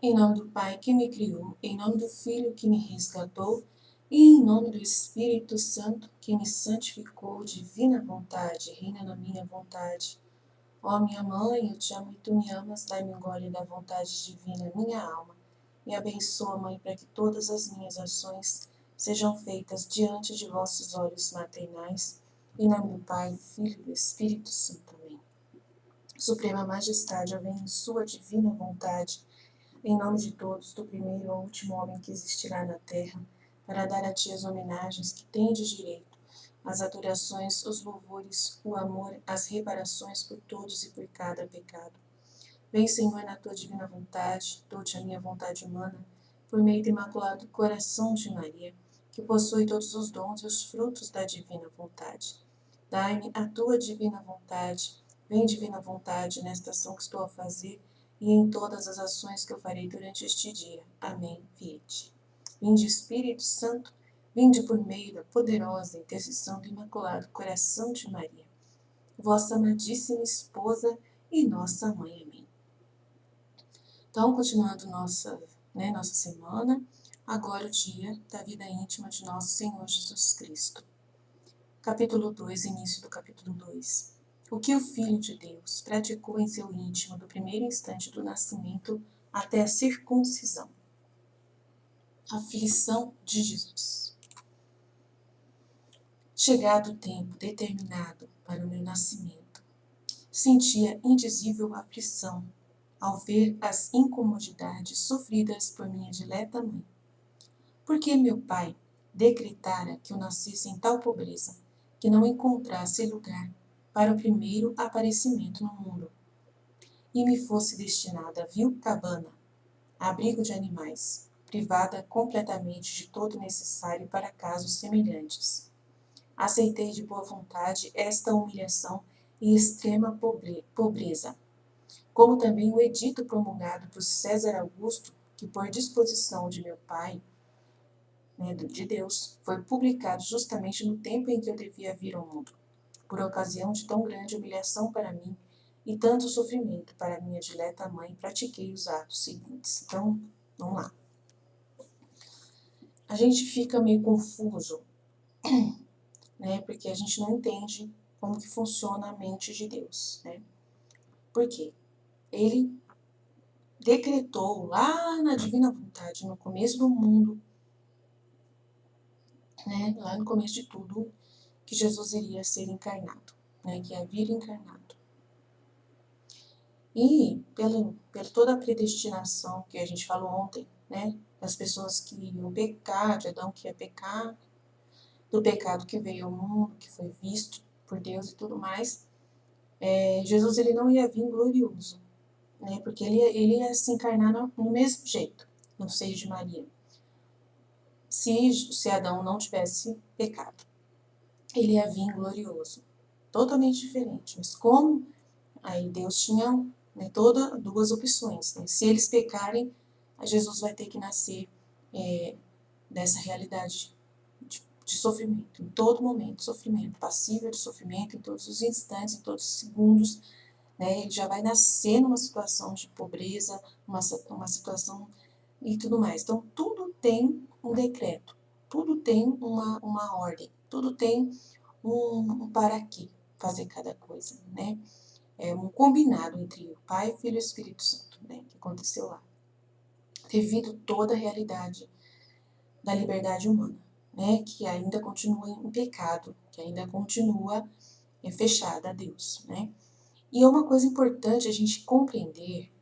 Em nome do Pai que me criou, em nome do Filho que me resgatou, e em nome do Espírito Santo que me santificou, divina vontade, reina na minha vontade. Ó minha mãe, eu te amo e tu me amas, dai-me um gole da vontade divina, minha alma. Me abençoa, Mãe, para que todas as minhas ações sejam feitas diante de vossos olhos maternais. Em nome do Pai, do Filho e do Espírito Santo. Amém. Suprema Majestade, eu venho em sua divina vontade, em nome de todos, do primeiro ao último homem que existirá na terra, para dar a ti as homenagens que tendes direito, as adorações, os louvores, o amor, as reparações por todos e por cada pecado. Vem, Senhor, na tua divina vontade, dou-te a minha vontade humana, por meio do imaculado coração de Maria, que possui todos os dons e os frutos da divina vontade. Dai-me a tua divina vontade, vem divina vontade nesta ação que estou a fazer, e em todas as ações que eu farei durante este dia. Amém. Fiat. Vinde, Espírito Santo, vinde por meio da poderosa intercessão do Imaculado Coração de Maria, vossa amadíssima esposa e nossa mãe. Amém. Então, continuando nossa semana, agora o dia da vida íntima de nosso Senhor Jesus Cristo. Capítulo 2, início do capítulo 2. O que o Filho de Deus praticou em seu íntimo do primeiro instante do nascimento até a circuncisão. Aflição de Jesus. Chegado o tempo determinado para o meu nascimento, sentia indizível aflição ao ver as incomodidades sofridas por minha dileta mãe. Porque meu pai decretara que eu nascesse em tal pobreza que não encontrasse lugar para o primeiro aparecimento no mundo, e me fosse destinada a vil cabana, abrigo de animais, privada completamente de todo o necessário para casos semelhantes. Aceitei de boa vontade esta humilhação e extrema pobreza, como também o edito promulgado por César Augusto, que por disposição de meu pai, de Deus, foi publicado justamente no tempo em que eu devia vir ao mundo. Por ocasião de tão grande humilhação para mim e tanto sofrimento para minha dileta mãe, pratiquei os atos seguintes. Então, vamos lá. A gente fica meio confuso, porque a gente não entende como que funciona a mente de Deus, Por quê? Ele decretou lá na divina vontade, no começo do mundo, lá no começo de tudo, que Jesus iria ser encarnado, que ia vir encarnado. E pela toda a predestinação que a gente falou ontem, das pessoas que iam pecar, de Adão que ia pecar, do pecado que veio ao mundo, que foi visto por Deus e tudo mais, Jesus ele não ia vir glorioso, porque ele ia se encarnar no mesmo jeito, no seio de Maria. Se Adão não tivesse pecado, ele ia vir glorioso, totalmente diferente. Mas como aí Deus tinha todas duas opções, se eles pecarem, Jesus vai ter que nascer dessa realidade de sofrimento, em todo momento, sofrimento, passível de sofrimento, em todos os instantes, em todos os segundos, ele já vai nascer numa situação de pobreza, uma situação e tudo mais. Então, tudo tem um decreto, tudo tem uma ordem, tudo tem um para quê fazer cada coisa, É um combinado entre o Pai, Filho e Espírito Santo, que aconteceu lá, devido toda a realidade da liberdade humana, que ainda continua em pecado, que ainda continua fechada a Deus, E é uma coisa importante a gente compreender.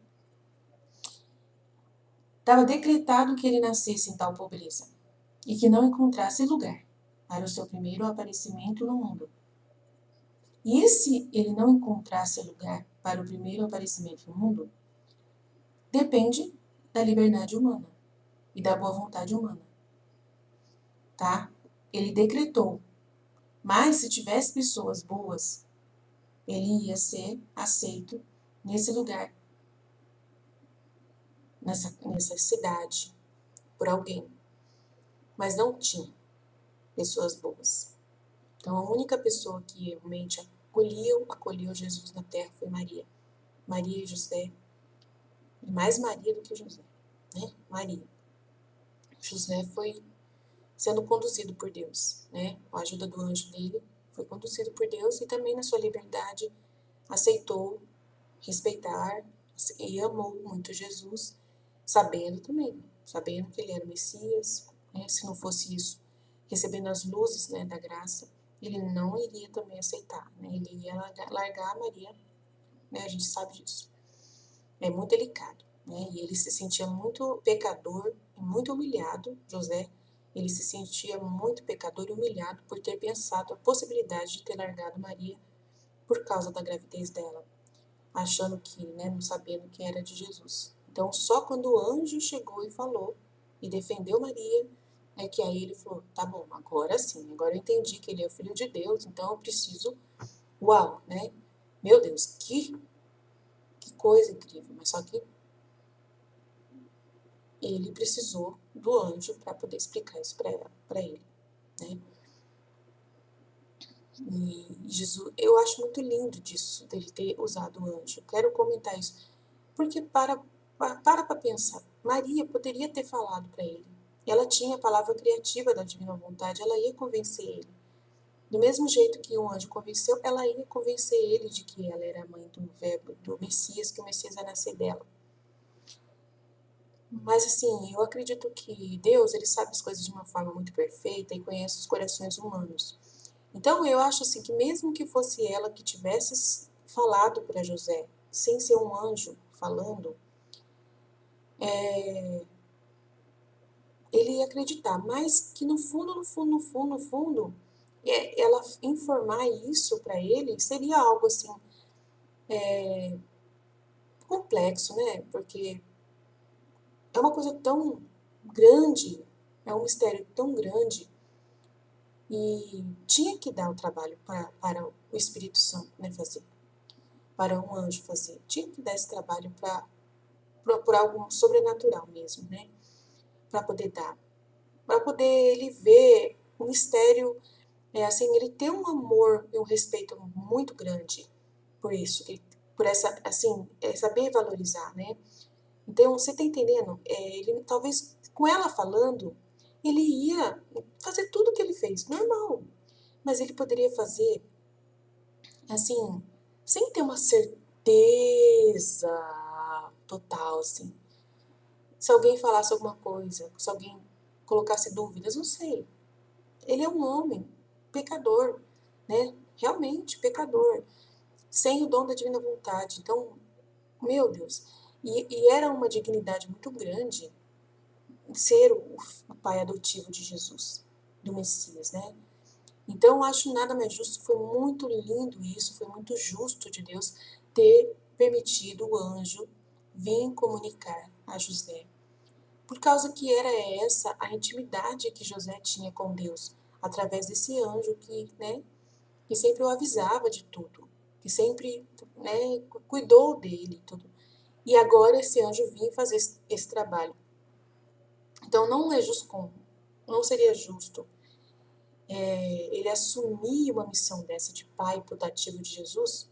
Estava decretado que ele nascesse em tal pobreza e que não encontrasse lugar para o seu primeiro aparecimento no mundo. E se ele não encontrasse lugar para o primeiro aparecimento no mundo, depende da liberdade humana e da boa vontade humana. tá? Ele decretou. Mas se tivesse pessoas boas, ele ia ser aceito nesse lugar, nessa cidade, por alguém. Mas não tinha pessoas boas. Então a única pessoa que realmente acolheu Jesus na terra foi Maria. Maria e José, e mais Maria do que José, né? Maria. José foi sendo conduzido por Deus, né? Com a ajuda do anjo dele, foi conduzido por Deus e também na sua liberdade aceitou respeitar e amou muito Jesus, sabendo que ele era o Messias, né? Se não fosse isso, recebendo as luzes, né, da graça, ele não iria também aceitar, né? Ele ia largar a Maria, né? A gente sabe disso. É muito delicado, né? E ele se sentia muito pecador e muito humilhado, José. Ele se sentia muito pecador e humilhado por ter pensado a possibilidade de ter largado Maria por causa da gravidez dela, achando que, né, não sabendo que era de Jesus. Então, só quando o anjo chegou e falou e defendeu Maria, é que aí ele falou: tá bom, agora sim, agora eu entendi que ele é o filho de Deus, então eu preciso. Uau, né? Meu Deus, que coisa incrível, mas só que ele precisou do anjo para poder explicar isso para ele, né? E Jesus, eu acho muito lindo disso, dele ter usado o anjo. Quero comentar isso, porque para pensar. Maria poderia ter falado para ele. Ela tinha a palavra criativa da divina vontade, ela ia convencer ele. Do mesmo jeito que o anjo convenceu, ela ia convencer ele de que ela era a mãe do verbo, do Messias, que o Messias ia nascer dela. Mas assim, eu acredito que Deus, ele sabe as coisas de uma forma muito perfeita e conhece os corações humanos. Então eu acho assim que mesmo que fosse ela que tivesse falado para José, sem ser um anjo falando, ele ia acreditar, mas que no fundo, ela informar isso para ele seria algo assim complexo, né? Porque é uma coisa tão grande, é um mistério tão grande e tinha que dar o trabalho para o Espírito Santo, né, fazer, para um anjo fazer, tinha que dar esse trabalho por algo sobrenatural mesmo, né, para poder dar, para poder ele ver o mistério, assim, ele ter um amor e um respeito muito grande por isso, por essa, assim, saber valorizar, né. Então, você tá entendendo? Ele talvez com ela falando, ele ia fazer tudo o que ele fez, normal. Mas ele poderia fazer, assim, sem ter uma certeza total, assim. Se alguém falasse alguma coisa, se alguém colocasse dúvidas, não sei. Ele é um homem, pecador, né? Realmente pecador, sem o dom da divina vontade. Então, meu Deus. E era uma dignidade muito grande ser o pai adotivo de Jesus, do Messias, né? Então, eu acho nada mais justo, foi muito lindo isso, foi muito justo de Deus ter permitido o anjo vir comunicar a José. Por causa que era essa a intimidade que José tinha com Deus, através desse anjo que sempre o avisava de tudo, que sempre, né, cuidou dele, tudo. E agora esse anjo vinha fazer esse trabalho. Então não é justo, não seria justo ele assumir uma missão dessa de pai putativo de Jesus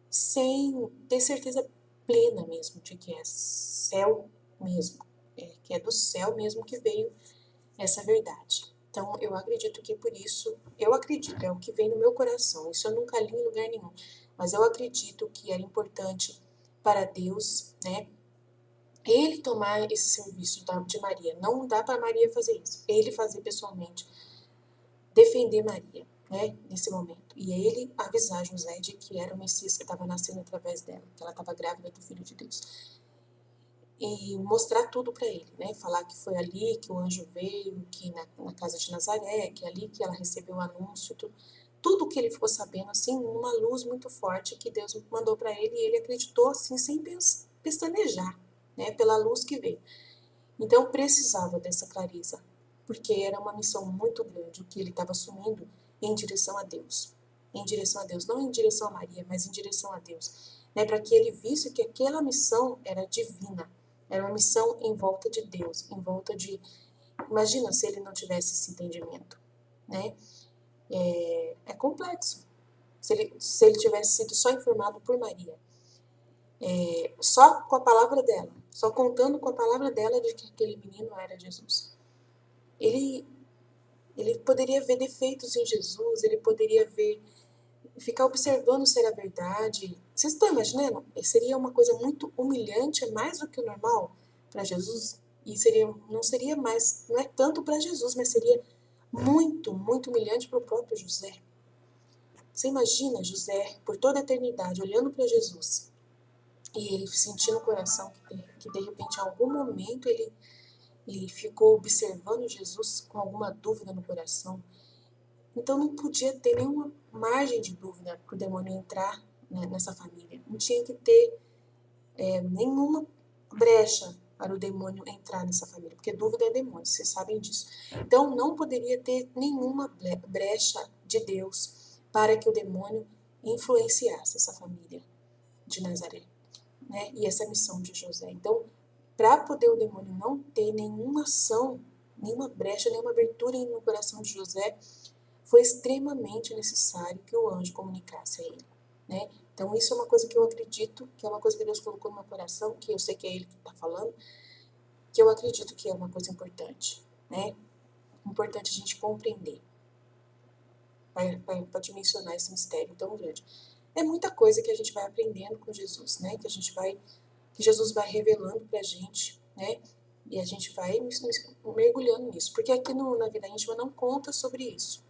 sem ter certeza plena mesmo de que é céu mesmo, que é do céu mesmo que veio essa verdade. Então eu acredito que por isso, eu acredito, é o que vem no meu coração, isso eu nunca li em lugar nenhum, mas eu acredito que era importante para Deus, né, ele tomar esse serviço de Maria. Não dá para Maria fazer isso, ele fazer pessoalmente, defender Maria, né, nesse momento. E ele avisar José de que era o Messias que estava nascendo através dela, que ela estava grávida do Filho de Deus. E mostrar tudo para ele, né, falar que foi ali que o anjo veio, que na casa de Nazaré, que é ali que ela recebeu o anúncio, tudo que ele ficou sabendo, assim, numa luz muito forte que Deus mandou para ele, e ele acreditou, assim, sem pestanejar, né, pela luz que veio. Então, precisava dessa clareza, porque era uma missão muito grande o que ele estava assumindo em direção a Deus. Em direção a Deus, não em direção a Maria, mas em direção a Deus. Né, para que ele visse que aquela missão era divina, era uma missão em volta de Deus, em volta de... Imagina se ele não tivesse esse entendimento, né? É complexo. Se ele tivesse sido só informado por Maria, só com a palavra dela, só contando com a palavra dela de que aquele menino era Jesus. Ele poderia ver defeitos em Jesus, ele poderia ficar observando se era verdade. Vocês estão imaginando? Seria uma coisa muito humilhante, mais do que o normal para Jesus. E não seria mais, não é tanto para Jesus, mas seria muito, muito humilhante para o próprio José. Você imagina José, por toda a eternidade, olhando para Jesus e ele sentindo no coração que de repente, em algum momento, ele ficou observando Jesus com alguma dúvida no coração. Então não podia ter nenhuma margem de dúvida para o demônio entrar, né, nessa família. Não tinha que ter nenhuma brecha para o demônio entrar nessa família, porque dúvida é demônio, vocês sabem disso. Então não poderia ter nenhuma brecha de Deus para que o demônio influenciasse essa família de Nazaré, né? E essa missão de José. Então, para poder o demônio não ter nenhuma ação, nenhuma brecha, nenhuma abertura no coração de José, foi extremamente necessário que o anjo comunicasse a ele, né? Então, isso é uma coisa que eu acredito, que é uma coisa que Deus colocou no meu coração, que eu sei que é Ele que está falando, que eu acredito que é uma coisa importante, né? Importante a gente compreender, para dimensionar esse mistério tão grande. É muita coisa que a gente vai aprendendo com Jesus, né? Que Jesus vai revelando para a gente, né? E a gente vai mergulhando nisso, porque aqui na Vida Íntima não conta sobre isso.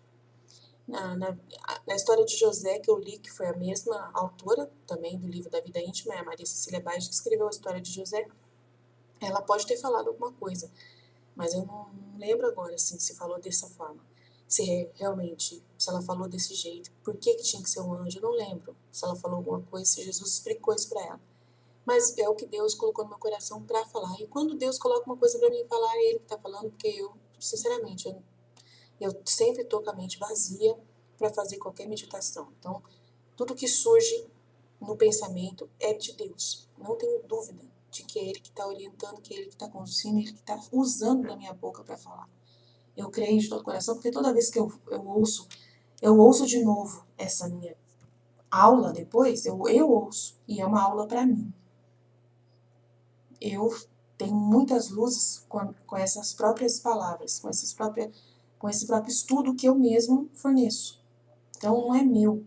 Na história de José, que eu li, que foi a mesma autora também do livro da Vida Íntima, é a Maria Cecília Baix, que escreveu a história de José, ela pode ter falado alguma coisa, mas eu não lembro agora assim, se falou dessa forma. Se ela falou desse jeito, por que tinha que ser um anjo, eu não lembro. Se ela falou alguma coisa, se Jesus explicou isso para ela. Mas é o que Deus colocou no meu coração para falar. E quando Deus coloca uma coisa para mim falar, é Ele que está falando, porque eu, sinceramente, eu sempre estou com a mente vazia para fazer qualquer meditação. Então, tudo que surge no pensamento é de Deus. Não tenho dúvida de que é Ele que está orientando, que é Ele que está conduzindo, Ele que está usando da minha boca para falar. Eu creio de todo o coração, porque toda vez que eu ouço de novo essa minha aula depois, eu ouço, e é uma aula para mim. Eu tenho muitas luzes com essas próprias palavras, com esse próprio estudo que eu mesmo forneço. Então não é meu,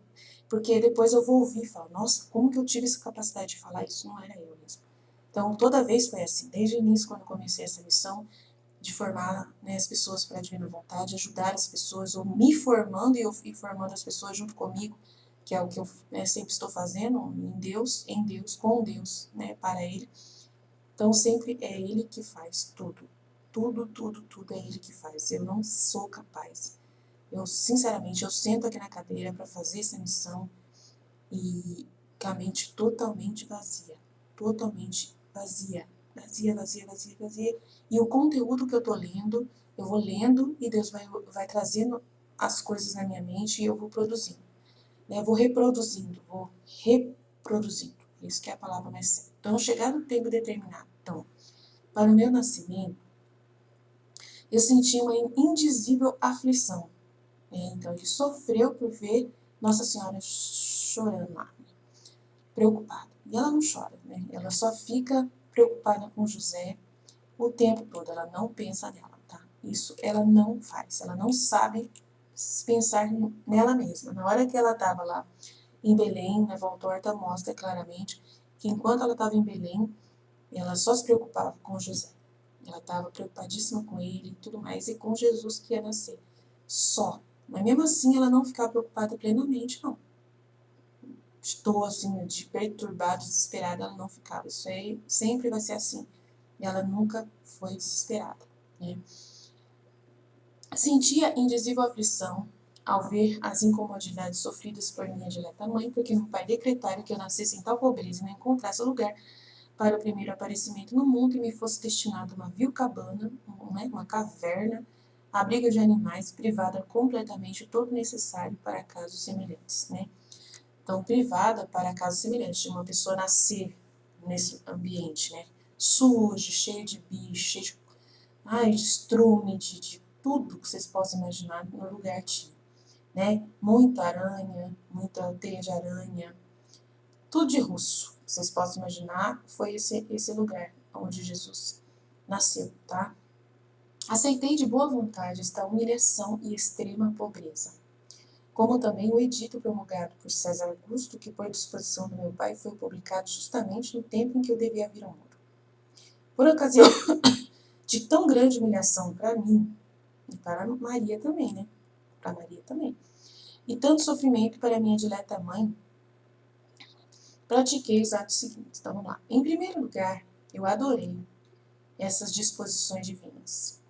porque depois eu vou ouvir e falar, nossa, como que eu tive essa capacidade de falar isso? Não era eu mesmo. Então toda vez foi assim, desde o início, quando eu comecei essa missão de formar, né, as pessoas para a divina vontade, ajudar as pessoas, ou me formando e eu fui formando as pessoas junto comigo, que é o que eu, né, sempre estou fazendo, em Deus, com Deus, né, para Ele. Então sempre é Ele que faz tudo. Tudo é Ele que faz. Eu não sou capaz. Eu, sinceramente, eu sento aqui na cadeira para fazer essa missão e com a mente totalmente vazia. Totalmente vazia. Vazia. E o conteúdo que eu tô lendo, eu vou lendo e Deus vai trazendo as coisas na minha mente e eu vou produzindo. Né? Vou reproduzindo. Isso que é a palavra mais certa. Então, chegar no tempo determinado. Então, para o meu nascimento, eu senti uma indizível aflição. Então, ele sofreu por ver Nossa Senhora chorando lá, né? Preocupada. E ela não chora, né? Ela só fica preocupada com José o tempo todo. Ela não pensa nela, tá? Isso ela não faz. Ela não sabe pensar nela mesma. Na hora que ela estava lá em Belém, na Volta Horta mostra claramente que enquanto ela estava em Belém, ela só se preocupava com José. Ela estava preocupadíssima com ele e tudo mais, e com Jesus que ia nascer. Só. Mas mesmo assim ela não ficava preocupada plenamente, não. Estou assim, de perturbada, desesperada, ela não ficava. Isso aí sempre vai ser assim. E ela nunca foi desesperada, né? Sentia indizível aflição ao ver as incomodidades sofridas por minha dileta mãe, porque meu pai decretara que eu nascesse em tal pobreza e não encontrasse lugar para o primeiro aparecimento no mundo e me fosse destinado uma vil cabana, né, uma caverna, abrigo de animais, privada completamente de todo necessário para casos semelhantes, né? Então, privada para casos semelhantes, de uma pessoa nascer nesse ambiente, né? Sujo, cheio de bicho, cheio de estrume, de tudo que vocês possam imaginar no lugar tinha, né? Muita aranha, muita teia de aranha, tudo de russo, vocês possam imaginar, foi esse lugar onde Jesus nasceu, tá? Aceitei de boa vontade esta humilhação e extrema pobreza, como também o edito promulgado por César Augusto, que por disposição do meu pai foi publicado justamente no tempo em que eu devia vir ao mundo. Por ocasião de tão grande humilhação para mim, e para Maria também, né? Para Maria também. E tanto sofrimento para minha dileta mãe, pratiquei os atos seguintes. Então vamos lá. Em primeiro lugar, eu adorei essas disposições divinas.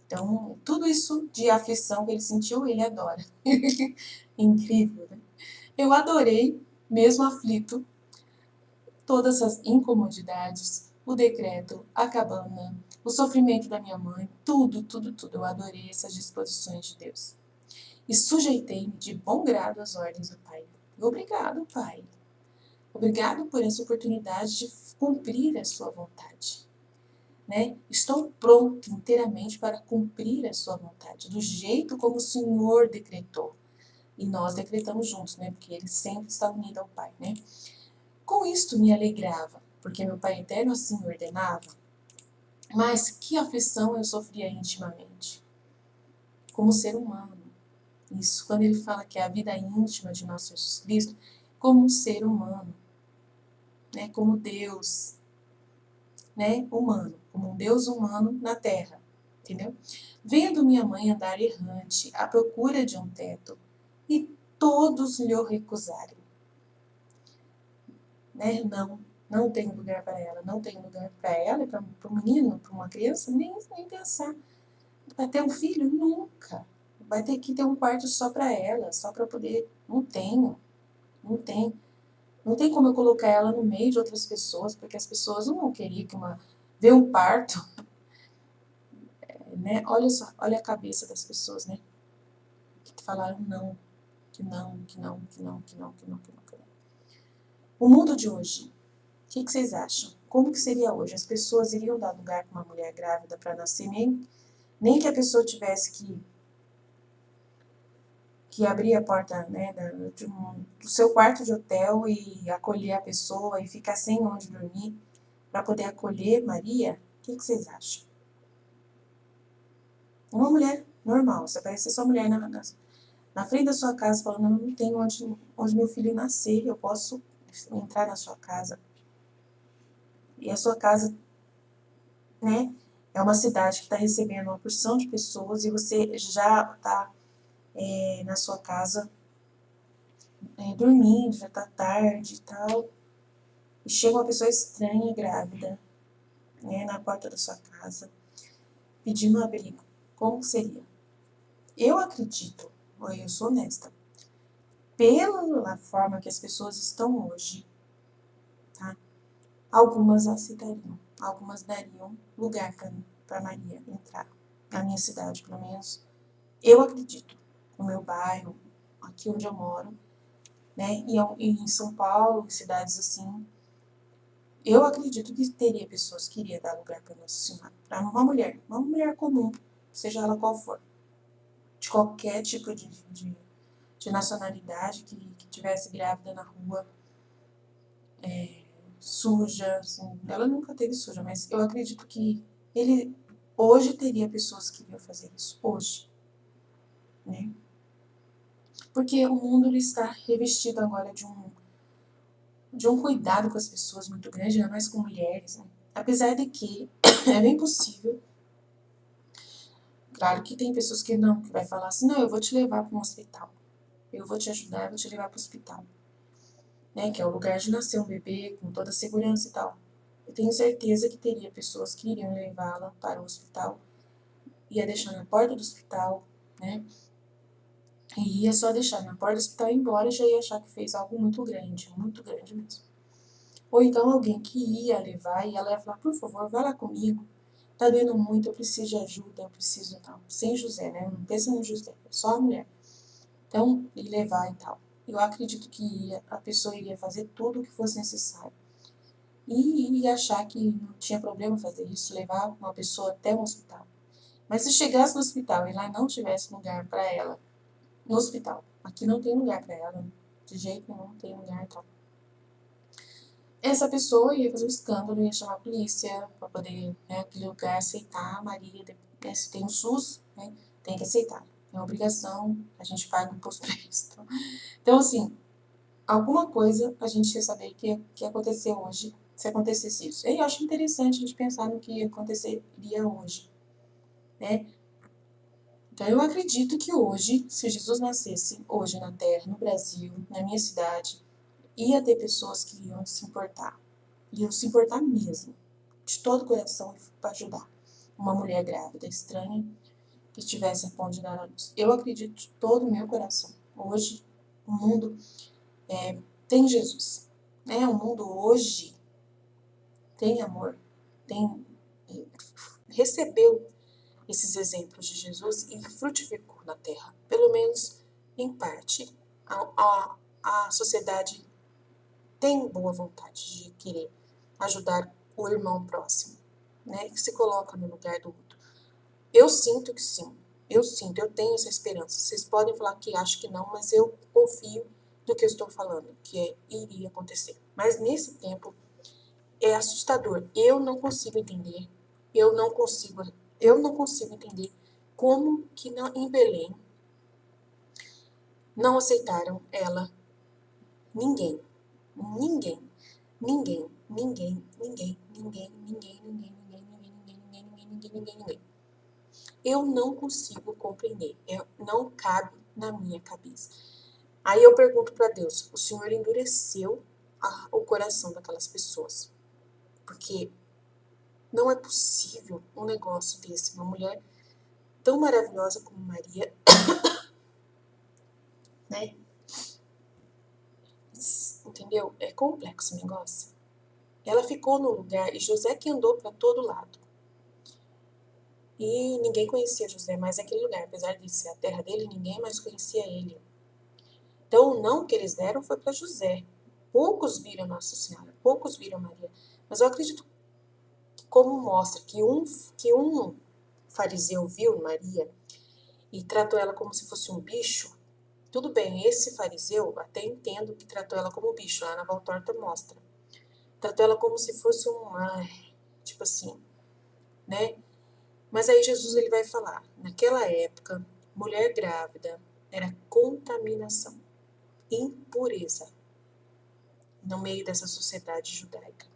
Então, tudo isso de aflição que ele sentiu, ele adora. Incrível, né? Eu adorei, mesmo aflito, todas as incomodidades, o decreto, a cabana, o sofrimento da minha mãe, tudo, tudo, tudo. Eu adorei essas disposições de Deus. E sujeitei-me de bom grado às ordens do Pai. Obrigado, Pai. Obrigado por essa oportunidade de cumprir a sua vontade. Né? Estou pronto inteiramente para cumprir a sua vontade, do jeito como o Senhor decretou. E nós decretamos juntos, né? Porque ele sempre está unido ao Pai, né? Com isto me alegrava, porque meu Pai eterno assim ordenava. Mas que aflição eu sofria intimamente, como ser humano. Isso, quando ele fala que é a vida íntima de nosso Jesus Cristo, como um ser humano, né? Como Deus, né? Humano, como um Deus humano na Terra, entendeu? Vendo minha mãe andar errante à procura de um teto, e todos lhe recusarem. Né? Não tem lugar para ela, não tem lugar para ela e para um menino, para uma criança, nem pensar. Vai ter um filho? Nunca. Vai ter que ter um quarto só para ela, só para poder. Não tenho, não tem. Não tem como eu colocar ela no meio de outras pessoas, porque as pessoas não vão querer ver um parto, né? Olha só, olha a cabeça das pessoas, né? Que falaram não, que não, que não, que não, que não, que não, que não, que não. O mundo de hoje, o que vocês acham? Como que seria hoje? As pessoas iriam dar lugar para uma mulher grávida para nascer, nem que a pessoa tivesse que abrir a porta, né, do seu quarto de hotel e acolher a pessoa e ficar sem onde dormir para poder acolher Maria? O que vocês acham? Uma mulher normal, você aparecer sua mulher na frente da sua casa falando, não tem onde meu filho nascer, eu posso entrar na sua casa. E a sua casa, né, é uma cidade que está recebendo uma porção de pessoas e você já está na sua casa dormindo, já está tarde e tal. E chega uma pessoa estranha, grávida, né, na porta da sua casa, pedindo um abrigo. Como seria? Eu acredito, eu sou honesta, pela forma que as pessoas estão hoje, tá? Algumas aceitariam, algumas dariam lugar para Maria entrar na minha cidade, pelo menos eu acredito, no meu bairro, aqui onde eu moro, né? E em São Paulo, em cidades assim, eu acredito que teria pessoas que iriam dar lugar para Nossa Senhora, para uma mulher comum, seja ela qual for, de qualquer tipo de nacionalidade que tivesse grávida na rua, suja, assim, ela nunca teve suja, mas eu acredito que ele hoje teria pessoas que iriam fazer isso, hoje, né? Porque o mundo ele está revestido agora de um cuidado com as pessoas muito grande, ainda mais com mulheres, né? Apesar de que é bem possível, claro que tem pessoas que vai falar assim, não, eu vou te levar para um hospital, eu vou te ajudar, eu vou te levar para o hospital, né? Que é o lugar de nascer um bebê com toda a segurança e tal. Eu tenho certeza que teria pessoas que iriam levá-la para o hospital, ia deixar na porta do hospital, né? E ia só deixar na porta do hospital e ir embora e já ia achar que fez algo muito grande mesmo. Ou então alguém que ia levar e ela ia falar, por favor, vai lá comigo, tá doendo muito, eu preciso de ajuda, eu preciso tal. Sem José, né? Não pensa no José, é só a mulher. Então, e levar e tal. Eu acredito que a pessoa iria fazer tudo o que fosse necessário. E achar que não tinha problema fazer isso, levar uma pessoa até um hospital. Mas se chegasse no hospital e lá não tivesse lugar para ela, no hospital, aqui não tem lugar para ela, de jeito nenhum, não tem lugar e tal. Essa pessoa ia fazer um escândalo, ia chamar a polícia para poder, né, aquele lugar aceitar a Maria, né, se tem um SUS, né, tem que aceitar. É uma obrigação, a gente paga imposto para isso. Então, assim, alguma coisa a gente ia saber que aconteceu hoje, se acontecesse isso. E eu acho interessante a gente pensar no que aconteceria hoje, né? Então, eu acredito que hoje, se Jesus nascesse hoje na Terra, no Brasil, na minha cidade, ia ter pessoas que iam se importar mesmo, de todo o coração, para ajudar uma mulher grávida, estranha, que estivesse a ponto de dar à luz. Eu acredito de todo o meu coração. Hoje, o mundo tem Jesus, né? O mundo hoje tem amor, tem, recebeu esses exemplos de Jesus e frutificou na Terra, pelo menos em parte. A sociedade tem boa vontade de querer ajudar o irmão próximo, né? Que se coloca no lugar do outro. Eu sinto que sim, eu tenho essa esperança. Vocês podem falar que acham que não, mas eu confio no que eu estou falando, que iria acontecer. Mas nesse tempo é assustador. Eu não consigo entender, eu não consigo entender como que em Belém não aceitaram ela, ninguém, ninguém, ninguém, ninguém, ninguém, ninguém, ninguém, ninguém, ninguém, ninguém, ninguém, ninguém, ninguém, ninguém, ninguém. Eu não consigo compreender, não cabe na minha cabeça. Aí eu pergunto para Deus, o Senhor endureceu o coração daquelas pessoas, porque não é possível um negócio desse, uma mulher tão maravilhosa como Maria, né? Entendeu? É complexo o negócio. Ela ficou no lugar e José que andou para todo lado. E ninguém conhecia José mais naquele lugar, apesar de ser a terra dele, ninguém mais conhecia ele. Então o não que eles deram foi para José. Poucos viram Nossa Senhora, poucos viram Maria. Mas eu acredito que como mostra que um fariseu viu Maria e tratou ela como se fosse um bicho, tudo bem, esse fariseu, até entendo que tratou ela como bicho, lá na Valtorta mostra. Tratou ela como se fosse tipo assim, né? Mas aí Jesus ele vai falar, naquela época, mulher grávida era contaminação, impureza no meio dessa sociedade judaica.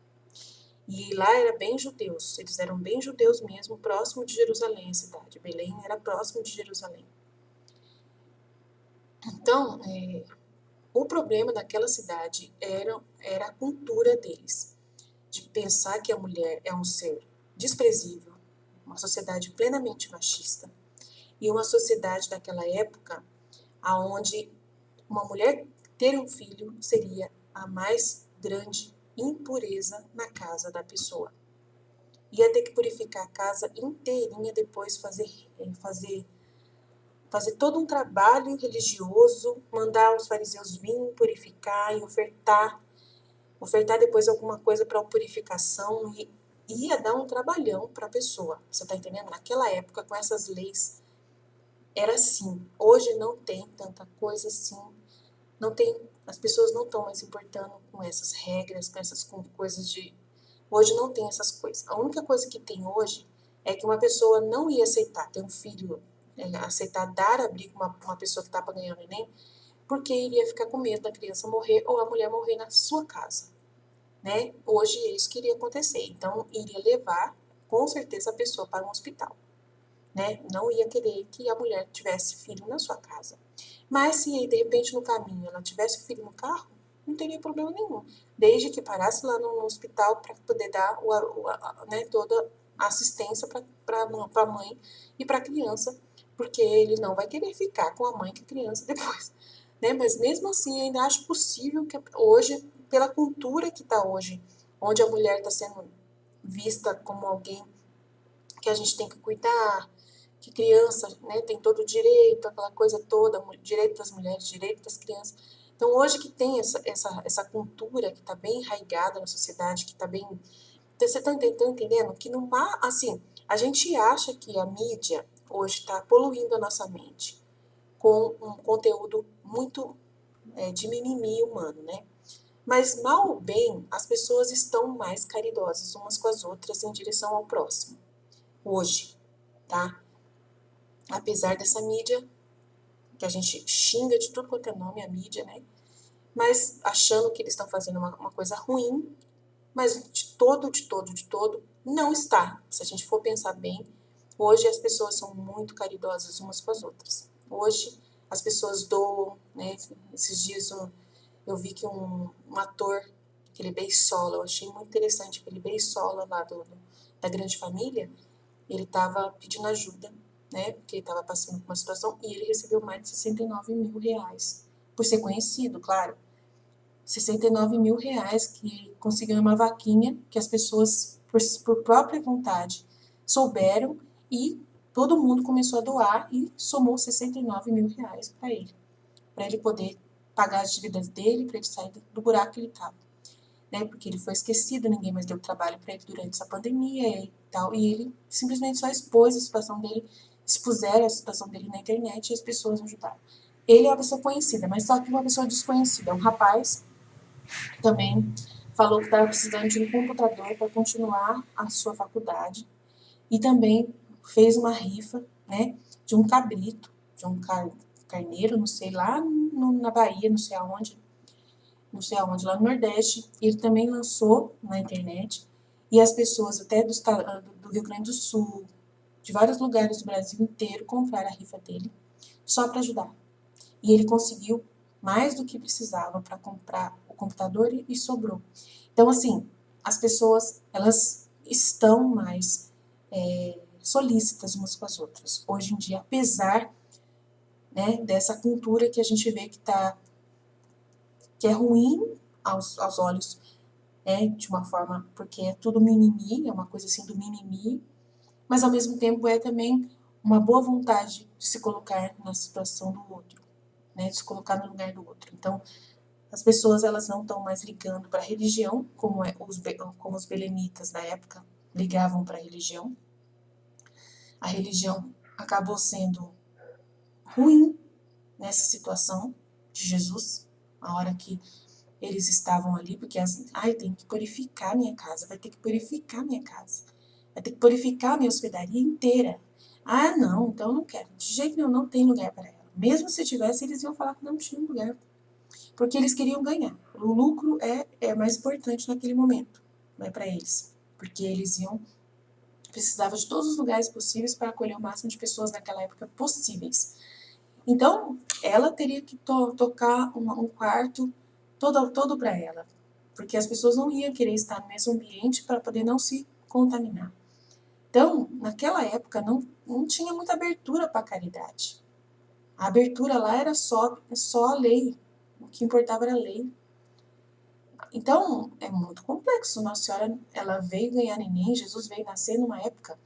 E lá era bem judeus, eles eram bem judeus mesmo, próximo de Jerusalém, a cidade. Belém era próximo de Jerusalém. Então, o problema daquela cidade era a cultura deles, de pensar que a mulher é um ser desprezível, uma sociedade plenamente machista, e uma sociedade daquela época aonde uma mulher ter um filho seria a mais grande impureza na casa da pessoa. Ia ter que purificar a casa inteirinha, depois fazer todo um trabalho religioso, mandar os fariseus virem purificar e ofertar depois alguma coisa para purificação, e ia dar um trabalhão para a pessoa. Você está entendendo? Naquela época, com essas leis, era assim. Hoje não tem tanta coisa assim. Não tem, as pessoas não estão mais importando com essas regras, com essas coisas de... Hoje não tem essas coisas. A única coisa que tem hoje é que uma pessoa não ia aceitar ter um filho, aceitar dar abrigo a uma pessoa que está para ganhar neném, porque iria ficar com medo da criança morrer ou a mulher morrer na sua casa, né? Hoje é isso que iria acontecer. Então, iria levar, com certeza, a pessoa para um hospital, né? Não ia querer que a mulher tivesse filho na sua casa. Mas se aí, de repente, no caminho ela tivesse filho no carro, não teria problema nenhum. Desde que parasse lá no hospital para poder dar né, toda a assistência para a mãe e para a criança, porque ele não vai querer ficar com a mãe e a criança depois. Né? Mas mesmo assim, ainda acho possível que hoje, pela cultura que está hoje, onde a mulher está sendo vista como alguém que a gente tem que cuidar, que criança, né, tem todo o direito, aquela coisa toda, direito das mulheres, direito das crianças. Então, hoje que tem essa cultura que está bem enraizada na sociedade, que está bem... Então, você está entendendo? Que não há, assim, a gente acha que a mídia hoje está poluindo a nossa mente com um conteúdo muito de mimimi humano, né? Mas, mal ou bem, as pessoas estão mais caridosas umas com as outras em direção ao próximo. Hoje, tá? Apesar dessa mídia, que a gente xinga de tudo quanto é nome, a mídia, né? Mas achando que eles estão fazendo uma coisa ruim, mas de todo, não está. Se a gente for pensar bem, hoje as pessoas são muito caridosas umas com as outras. Hoje as pessoas doam, né? Esses dias eu vi que um ator, aquele Beisola, eu achei muito interessante, aquele Beisola lá da Grande Família, ele estava pedindo ajuda, né? Porque ele estava passando por uma situação e ele recebeu mais de 69 mil reais. Por ser conhecido, claro. 69 mil reais que conseguiu numa vaquinha que as pessoas, por própria vontade, souberam e todo mundo começou a doar e somou 69 mil reais para ele poder pagar as dívidas dele, para ele sair do buraco que ele estava. Né, porque ele foi esquecido, ninguém mais deu trabalho para ele durante essa pandemia e tal, e ele simplesmente só expôs a situação dele, expuseram a situação dele na internet e as pessoas ajudaram. Ele é uma pessoa conhecida, mas só que uma pessoa desconhecida, um rapaz também falou que estava precisando de um computador para continuar a sua faculdade e também fez uma rifa, né, de um cabrito, de um carneiro, não sei, lá na Bahia, não sei aonde, lá no Nordeste. Ele também lançou na internet e as pessoas até do Rio Grande do Sul, de vários lugares do Brasil inteiro, compraram a rifa dele só para ajudar. E ele conseguiu mais do que precisava para comprar o computador e sobrou. Então, assim, as pessoas, elas estão mais solícitas umas com as outras. Hoje em dia, apesar, né, dessa cultura que a gente vê que é ruim aos olhos, de uma forma, porque é tudo mimimi, é uma coisa assim do mimimi, mas ao mesmo tempo é também uma boa vontade de se colocar na situação do outro, né, de se colocar no lugar do outro. Então, as pessoas, elas não estão mais ligando para a religião, como os belemitas da época ligavam para a religião. A religião acabou sendo ruim nessa situação de Jesus, a hora que eles estavam ali, porque tem que purificar minha casa, vai ter que purificar minha casa, vai ter que purificar minha hospedaria inteira. Ah, não, então eu não quero, de jeito nenhum, não tem lugar para ela. Mesmo se tivesse, eles iam falar que não tinha lugar, porque eles queriam ganhar. O lucro é mais importante naquele momento, não é para eles, porque eles precisavam de todos os lugares possíveis para acolher o máximo de pessoas naquela época possíveis. Então, ela teria que tocar um quarto todo para ela, porque as pessoas não iam querer estar no mesmo ambiente para poder não se contaminar. Então, naquela época, não tinha muita abertura para a caridade. A abertura lá era só a lei, o que importava era a lei. Então, é muito complexo. Nossa Senhora, ela veio ganhar neném, Jesus veio nascer numa época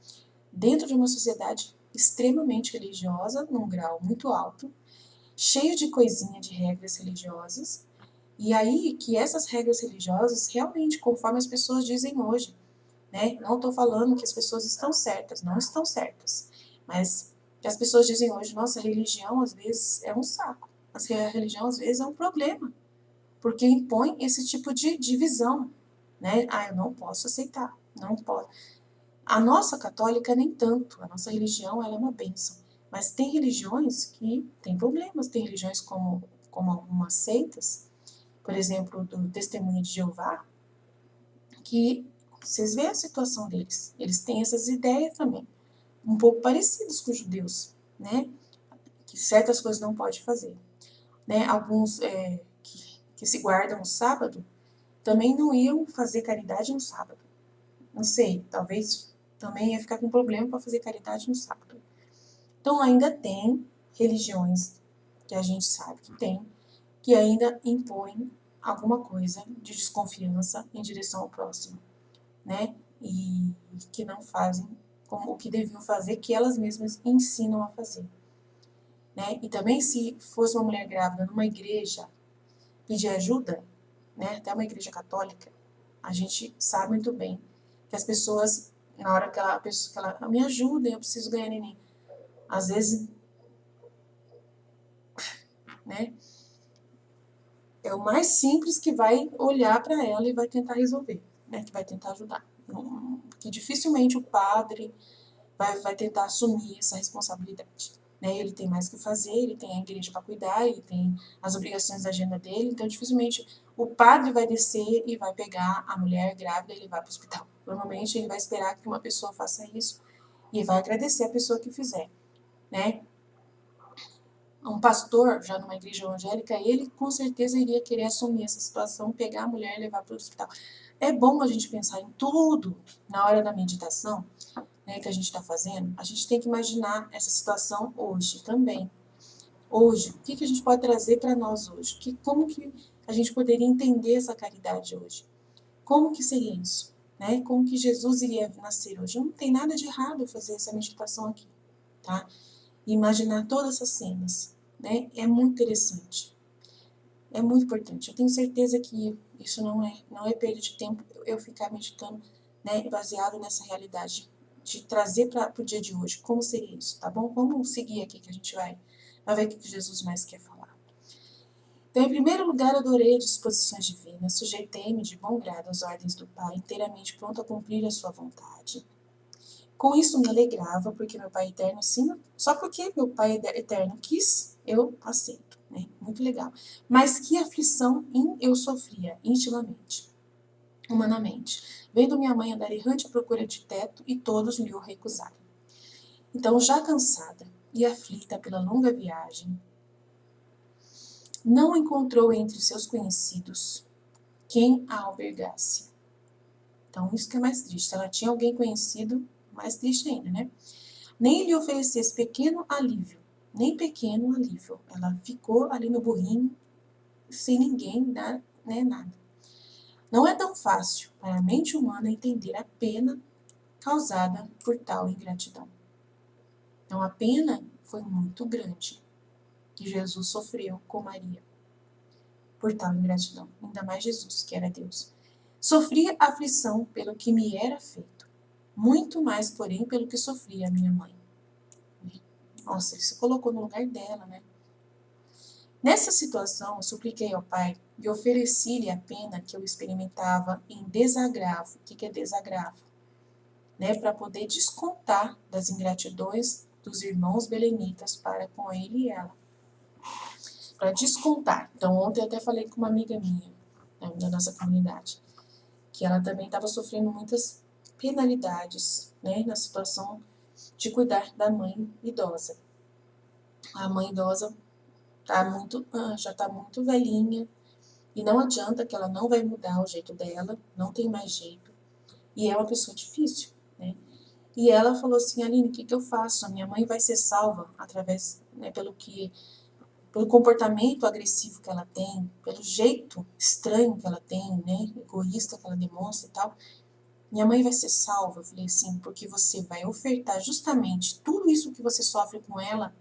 dentro de uma sociedade extremamente religiosa, num grau muito alto, cheio de coisinha de regras religiosas, e aí que essas regras religiosas, realmente, conforme as pessoas dizem hoje, né? Não estou falando que as pessoas estão certas, não estão certas, mas que as pessoas dizem hoje, nossa, a religião às vezes é um saco, a religião às vezes é um problema, porque impõe esse tipo de divisão, né? Ah, eu não posso aceitar, não posso. A nossa católica nem tanto, a nossa religião ela é uma bênção, mas tem religiões que têm problemas, tem religiões como algumas seitas, por exemplo, do Testemunho de Jeová, que vocês veem a situação deles, eles têm essas ideias também, um pouco parecidas com os judeus, né? Que certas coisas não pode fazer, né? Alguns que se guardam o sábado também não iam fazer caridade no sábado. Não sei, talvez também ia ficar com problema para fazer caridade no sábado. Então ainda tem religiões que a gente sabe que tem, que ainda impõem alguma coisa de desconfiança em direção ao próximo, né? E que não fazem como o que deviam fazer, que elas mesmas ensinam a fazer, né? E também se fosse uma mulher grávida numa igreja pedir ajuda, né, até uma igreja católica, a gente sabe muito bem que as pessoas, na hora que ela me ajuda, eu preciso ganhar neném, às vezes, né, é o mais simples que vai olhar para ela e vai tentar resolver, né, que vai tentar ajudar. Que dificilmente o padre vai tentar assumir essa responsabilidade. Né? Ele tem mais o que fazer, ele tem a igreja para cuidar, ele tem as obrigações da agenda dele, então dificilmente o padre vai descer e vai pegar a mulher grávida e levar para o hospital. Normalmente ele vai esperar que uma pessoa faça isso e vai agradecer a pessoa que fizer. Né? Um pastor, já numa igreja evangélica, ele com certeza iria querer assumir essa situação, pegar a mulher e levar para o hospital. É bom a gente pensar em tudo na hora da meditação, né, que a gente está fazendo. A gente tem que imaginar essa situação hoje também. Hoje, o que a gente pode trazer para nós hoje? Como que a gente poderia entender essa caridade hoje? Como que seria isso? Né? Como que Jesus iria nascer hoje? Não tem nada de errado fazer essa meditação aqui, tá? Imaginar todas essas cenas, né? É muito interessante. É muito importante. Eu tenho certeza que isso não é perda de tempo eu ficar meditando, né, baseado nessa realidade, de trazer para o dia de hoje. Como seria isso, tá bom? Vamos seguir aqui que a gente vai ver o que Jesus mais quer falar. Então, em primeiro lugar, adorei as disposições divinas, sujeitei-me de bom grado às ordens do Pai, inteiramente pronto a cumprir a sua vontade. Com isso me alegrava, porque meu Pai eterno, sim, só porque meu Pai eterno quis, eu aceito, né? Muito legal. Mas que aflição eu sofria intimamente, humanamente, vendo minha mãe andar errante à procura de teto e todos lhe o recusarem. Então, já cansada e aflita pela longa viagem, não encontrou entre seus conhecidos quem a albergasse. Então, isso que é mais triste. Se ela tinha alguém conhecido, mais triste ainda, né? Nem lhe oferecesse pequeno alívio, nem pequeno alívio. Ela ficou ali no burrinho, sem ninguém dar, né, nada. Não é tão fácil para a mente humana entender a pena causada por tal ingratidão. Então, a pena foi muito grande que Jesus sofreu com Maria por tal ingratidão. Ainda mais Jesus, que era Deus. Sofria aflição pelo que me era feito, muito mais, porém, pelo que sofria a minha mãe. Nossa, ele se colocou no lugar dela, né? Nessa situação, eu supliquei ao Pai e ofereci-lhe a pena que eu experimentava em desagravo. O que é desagravo? Né? Para poder descontar das ingratidões dos irmãos belemitas para com ele e ela. Para descontar. Então, ontem eu até falei com uma amiga minha, né, da nossa comunidade, que ela também estava sofrendo muitas penalidades, né, na situação de cuidar da mãe idosa. A mãe idosa já está muito velhinha e não adianta que ela não vai mudar o jeito dela, não tem mais jeito. E é uma pessoa difícil, né? E ela falou assim, Aline, o que eu faço? A minha mãe vai ser salva através, né, pelo comportamento agressivo que ela tem, pelo jeito estranho que ela tem, né, egoísta que ela demonstra e tal. Minha mãe vai ser salva, eu falei assim, porque você vai ofertar justamente tudo isso que você sofre com ela,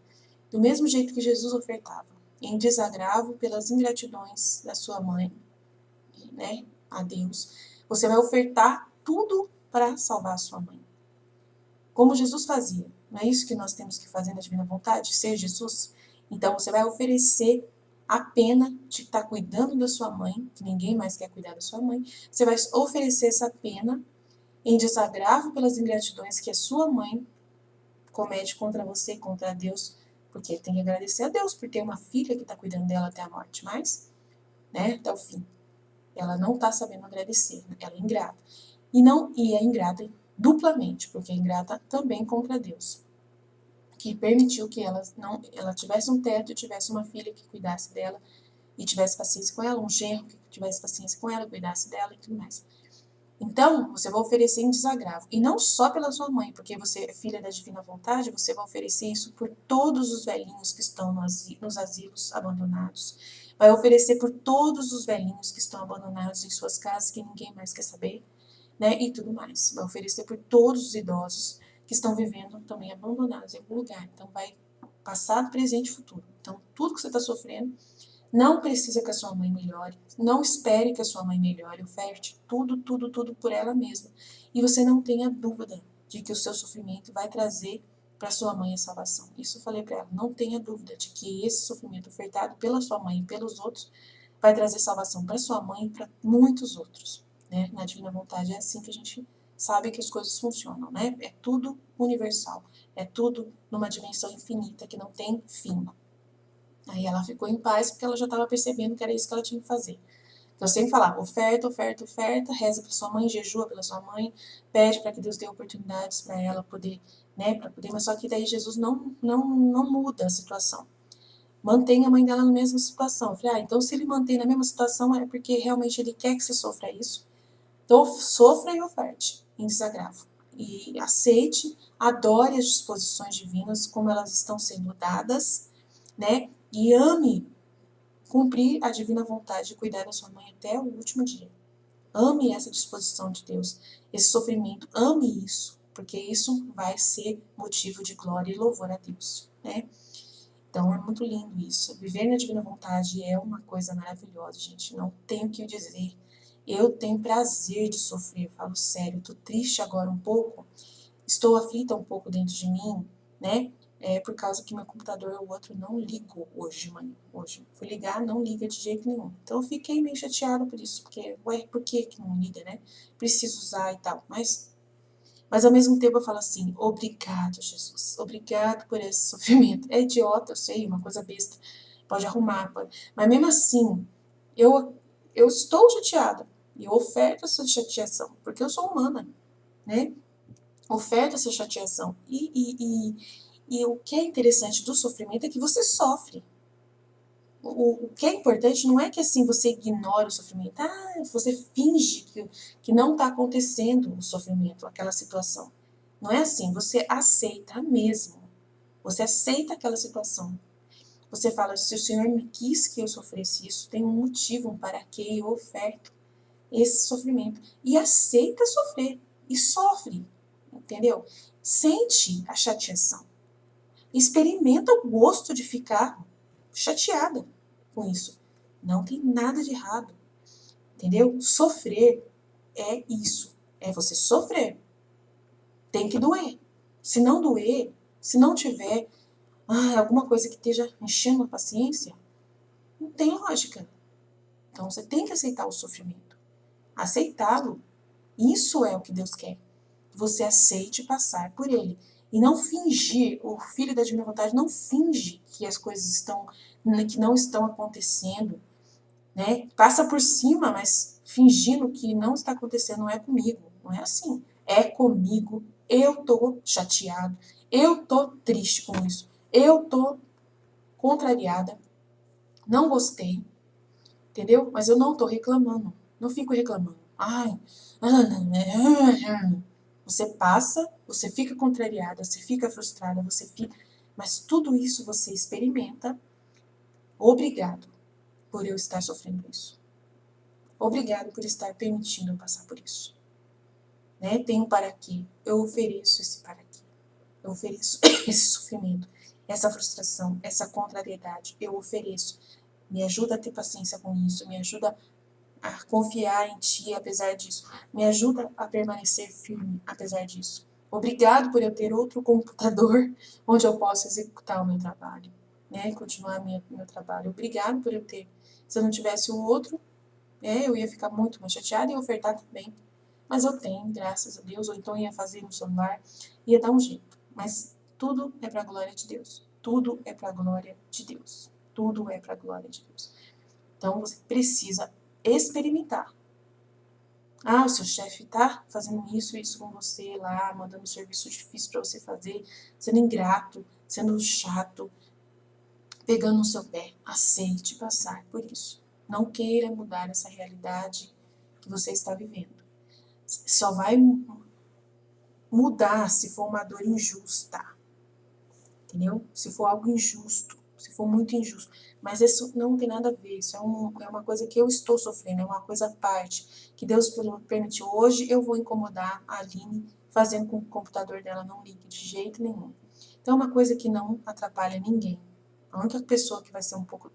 do mesmo jeito que Jesus ofertava, em desagravo pelas ingratidões da sua mãe, né, a Deus. Você vai ofertar tudo para salvar a sua mãe. Como Jesus fazia. Não é isso que nós temos que fazer na divina vontade? Ser Jesus? Então você vai oferecer a pena de estar cuidando da sua mãe, que ninguém mais quer cuidar da sua mãe. Você vai oferecer essa pena em desagravo pelas ingratidões que a sua mãe comete contra você, contra Deus, porque ele tem que agradecer a Deus por ter uma filha que está cuidando dela até a morte, mas, né, até o fim. Ela não está sabendo agradecer, ela é ingrata. E é ingrata duplamente, porque é ingrata também contra Deus, que permitiu que ela tivesse um teto, tivesse uma filha que cuidasse dela e tivesse paciência com ela, um genro que tivesse paciência com ela, cuidasse dela e tudo mais. Então, você vai oferecer em desagravo. E não só pela sua mãe, porque você é filha da divina vontade, você vai oferecer isso por todos os velhinhos que estão nos asilos abandonados. Vai oferecer por todos os velhinhos que estão abandonados em suas casas, que ninguém mais quer saber, né? E tudo mais. Vai oferecer por todos os idosos, que estão vivendo também abandonados em algum lugar. Então, vai passado, presente e futuro. Então, tudo que você está sofrendo, não precisa que a sua mãe melhore, não espere que a sua mãe melhore, oferte tudo, tudo, tudo por ela mesma. E você não tenha dúvida de que o seu sofrimento vai trazer para sua mãe a salvação. Isso eu falei para ela, não tenha dúvida de que esse sofrimento ofertado pela sua mãe e pelos outros vai trazer salvação para sua mãe e para muitos outros, né? Na divina vontade é assim que a gente sabe que as coisas funcionam, né? É tudo universal, é tudo numa dimensão infinita que não tem fim. Aí ela ficou em paz porque ela já estava percebendo que era isso que ela tinha que fazer. Então eu sempre falava, oferta, oferta, oferta, reza para sua mãe, jejua pela sua mãe, pede para que Deus dê oportunidades para ela poder, né, para poder, mas só que daí Jesus não muda a situação. Mantém a mãe dela na mesma situação. Eu falei, então se ele mantém na mesma situação é porque realmente ele quer que você sofra isso. Então sofra e oferte em desagravo. E aceite, adore as disposições divinas como elas estão sendo dadas, né? E ame cumprir a divina vontade de cuidar da sua mãe até o último dia. Ame essa disposição de Deus, esse sofrimento, ame isso, porque isso vai ser motivo de glória e louvor a Deus, né? Então é muito lindo isso. Viver na divina vontade é uma coisa maravilhosa, gente. Não tenho o que dizer. Eu tenho prazer de sofrer, falo sério. Tô triste agora um pouco, estou aflita um pouco dentro de mim, né? Por causa que meu computador, o outro, não ligou hoje, mãe. Hoje. Fui ligar, não liga de jeito nenhum. Então eu fiquei meio chateada por isso, porque, por que não liga, né? Preciso usar e tal. Mas ao mesmo tempo eu falo assim, obrigado, Jesus. Obrigado por esse sofrimento. É idiota, eu sei, uma coisa besta. Pode arrumar, pode. Mas mesmo assim, eu estou chateada. E eu oferto essa chateação, porque eu sou humana, né? Oferta essa chateação. E o que é interessante do sofrimento é que você sofre. O que é importante não é que assim você ignora o sofrimento. Você finge que não está acontecendo o sofrimento, aquela situação. Não é assim, você aceita mesmo. Você aceita aquela situação. Você fala, se o Senhor me quis que eu sofresse isso, tem um motivo, um para que eu oferto esse sofrimento. E aceita sofrer. E sofre. Entendeu? Sente a chateação. Experimenta o gosto de ficar chateada com isso. Não tem nada de errado. Entendeu? Sofrer é isso. É você sofrer. Tem que doer. Se não doer, se não tiver alguma coisa que esteja enchendo a paciência, não tem lógica. Então você tem que aceitar o sofrimento. Aceitá-lo. Isso é o que Deus quer. Você aceite passar por ele. E não fingir, o filho da divina vontade não finge que as coisas que não estão acontecendo, né? Passa por cima, mas fingindo que não está acontecendo, não é comigo, não é assim. É comigo, eu tô chateado, eu tô triste com isso, eu tô contrariada, não gostei, entendeu? Mas eu não tô reclamando, não fico reclamando. Você passa, você fica contrariada, você fica frustrada, mas tudo isso você experimenta. Obrigado por eu estar sofrendo isso. Obrigado por estar permitindo eu passar por isso. Né? Tem um para quê. Eu ofereço esse para quê. Eu ofereço esse sofrimento, essa frustração, essa contrariedade. Eu ofereço. Me ajuda a ter paciência com isso, me ajuda a confiar em ti apesar disso. Me ajuda a permanecer firme apesar disso. Obrigado por eu ter outro computador onde eu possa executar o meu trabalho, né? Continuar meu trabalho. Obrigado por eu ter. Se eu não tivesse o outro, eu ia ficar muito mais chateada e ofertar também. Mas eu tenho, graças a Deus, ou então ia fazer no celular, ia dar um jeito. Mas tudo é para a glória de Deus. Tudo é para a glória de Deus. Tudo é para a glória de Deus. Então você precisa experimentar. O seu chefe tá fazendo isso com você lá, mandando um serviço difícil para você fazer, sendo ingrato, sendo chato, pegando no seu pé. Aceite passar por isso. Não queira mudar essa realidade que você está vivendo. Só vai mudar se for uma dor injusta, entendeu? Se for algo injusto, se for muito injusto. Mas isso não tem nada a ver, isso é uma coisa que eu estou sofrendo, é uma coisa à parte, que Deus permitiu. Hoje eu vou incomodar a Aline fazendo com que o computador dela não ligue de jeito nenhum. Então, é uma coisa que não atrapalha ninguém. A única pessoa que vai ser um pouco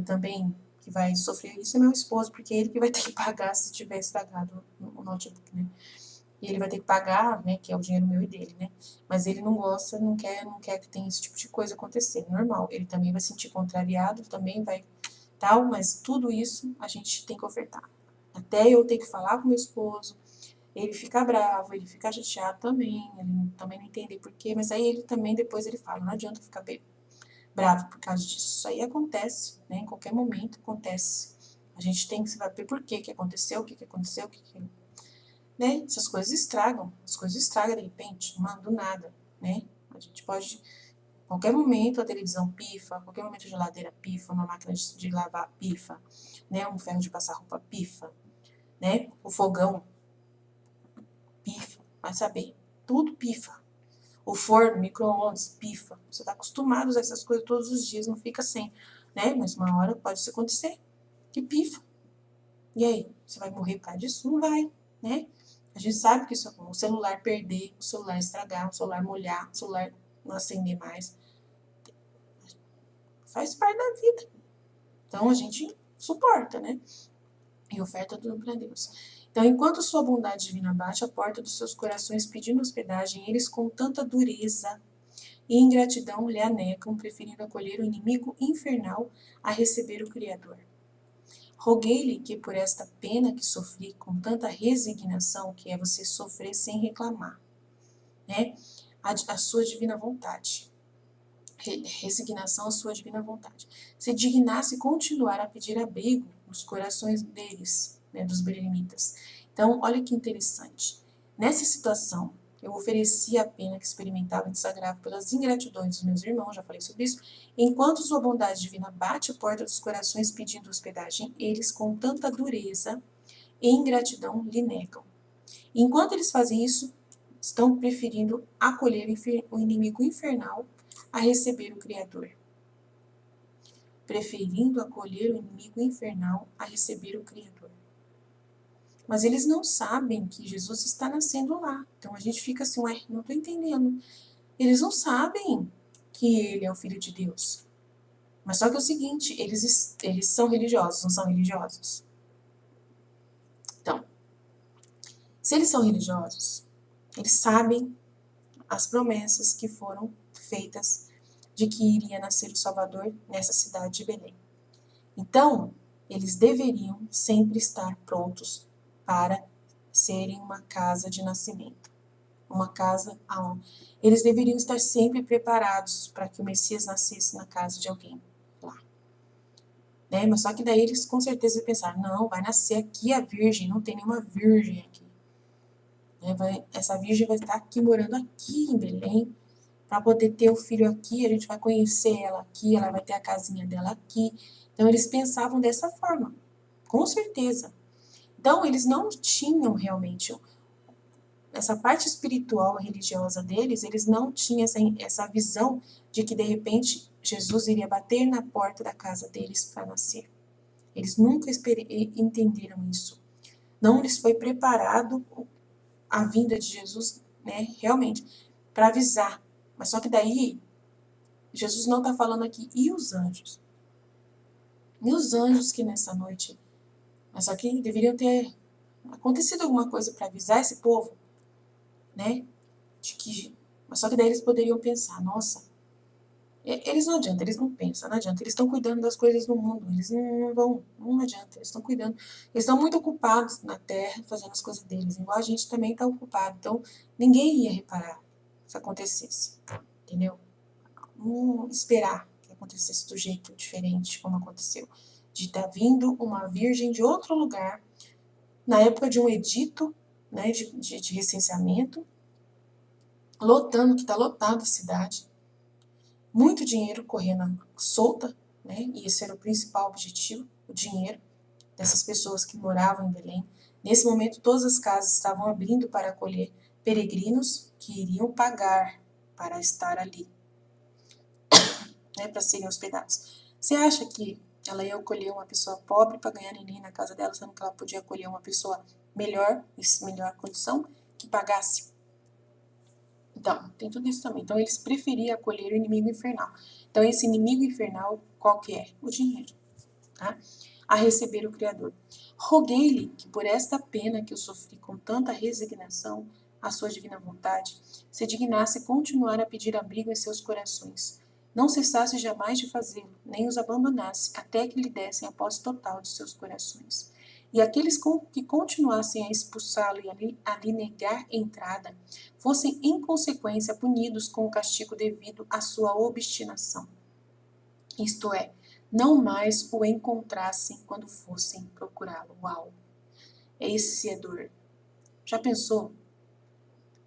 também, que vai sofrer isso é meu esposo, porque é ele que vai ter que pagar se tiver estragado o notebook, né? E ele vai ter que pagar, né, que é o dinheiro meu e dele, né? Mas ele não gosta, não quer que tenha esse tipo de coisa acontecer, normal. Ele também vai se sentir contrariado, também vai tal, mas tudo isso a gente tem que ofertar. Até eu ter que falar com meu esposo, ele fica bravo, ele fica chateado também, ele também não entende por quê, mas aí ele também depois ele fala, não adianta ficar bravo por causa disso. Isso aí acontece, né? Em qualquer momento acontece. A gente tem que saber por que aconteceu, o que aconteceu, né? Essas coisas estragam, as coisas estragam de repente, do nada, né? A gente pode, a qualquer momento a televisão pifa, a qualquer momento a geladeira pifa, uma máquina de lavar pifa, né? Um ferro de passar roupa pifa, né? O fogão pifa, vai saber, tudo pifa. O forno, micro-ondas, pifa. Você está acostumado a usar essas coisas todos os dias, não fica sem, né? Mas uma hora pode isso acontecer, que pifa. E aí, você vai morrer por causa disso? Não vai, né? A gente sabe que isso é bom. O celular perder, o celular estragar, o celular molhar, o celular não acender mais. Faz parte da vida. Então a gente suporta, né? E oferta tudo para Deus. Então, enquanto sua bondade divina bate a porta dos seus corações pedindo hospedagem, eles com tanta dureza e ingratidão lhe anegam, preferindo acolher o inimigo infernal a receber o Criador. Roguei-lhe que por esta pena que sofri com tanta resignação, que é você sofrer sem reclamar, né? A sua divina vontade. Resignação à sua divina vontade. Se dignasse continuar a pedir abrigo nos corações deles, né, dos beremitas. Então, olha que interessante. Nessa situação, eu ofereci a pena que experimentava desagravo pelas ingratidões dos meus irmãos, já falei sobre isso. Enquanto sua bondade divina bate a porta dos corações pedindo hospedagem, eles, com tanta dureza e ingratidão, lhe negam. Enquanto eles fazem isso, estão preferindo acolher o inimigo infernal a receber o Criador. Preferindo acolher o inimigo infernal a receber o Criador. Mas eles não sabem que Jesus está nascendo lá. Então a gente fica assim, ué, não estou entendendo. Eles não sabem que ele é o Filho de Deus. Mas só que é o seguinte, eles são religiosos, não são religiosos? Então, se eles são religiosos, eles sabem as promessas que foram feitas de que iria nascer o Salvador nessa cidade de Belém. Então, eles deveriam sempre estar prontos para serem uma casa de nascimento. Uma casa aonde eles deveriam estar sempre preparados para que o Messias nascesse na casa de alguém lá. Né? Mas só que daí eles com certeza pensaram, não, vai nascer aqui a virgem, não tem nenhuma virgem aqui. Essa virgem vai estar aqui, morando aqui em Belém, para poder ter o filho aqui, a gente vai conhecer ela aqui, ela vai ter a casinha dela aqui. Então eles pensavam dessa forma, com certeza. Então eles não tinham realmente essa parte espiritual religiosa deles, eles não tinham essa visão de que de repente Jesus iria bater na porta da casa deles para nascer. Eles nunca entenderam isso. Não lhes foi preparado a vinda de Jesus, né, realmente, para avisar. Mas só que daí, Jesus não está falando aqui, e os anjos? E os anjos que nessa noite, mas só que deveriam ter acontecido alguma coisa para avisar esse povo, né? De que, mas só que daí eles poderiam pensar, nossa, eles não adianta, eles não pensam, não adianta, eles estão cuidando das coisas no mundo, eles não vão, não adianta, eles estão cuidando, eles estão muito ocupados na terra, fazendo as coisas deles, igual a gente também está ocupado, então ninguém ia reparar se acontecesse, entendeu? Não esperar que acontecesse do jeito diferente como aconteceu, de estar vindo uma virgem de outro lugar, na época de um edito, né, de recenseamento, lotando, que está lotado a cidade, muito dinheiro correndo solta, né, e esse era o principal objetivo, o dinheiro dessas pessoas que moravam em Belém. Nesse momento, todas as casas estavam abrindo para acolher peregrinos que iriam pagar para estar ali, né, para serem hospedados. Você acha que ela ia acolher uma pessoa pobre para ganhar neném na casa dela, sendo que ela podia acolher uma pessoa melhor, em melhor condição? que pagasse. Então, tem tudo isso também. Então, eles preferiam acolher o inimigo infernal. Então, esse inimigo infernal, qual que é? O dinheiro, tá? A receber o Criador. Roguei-lhe que por esta pena que eu sofri com tanta resignação, a sua divina vontade, se dignasse continuar a pedir abrigo em seus corações. Não cessasse jamais de fazê-lo, nem os abandonasse, até que lhe dessem a posse total de seus corações. E aqueles que continuassem a expulsá-lo e a lhe negar entrada, fossem em consequência punidos com o castigo devido à sua obstinação. Isto é, não mais o encontrassem quando fossem procurá-lo. Uau! Esse é dor. Já pensou?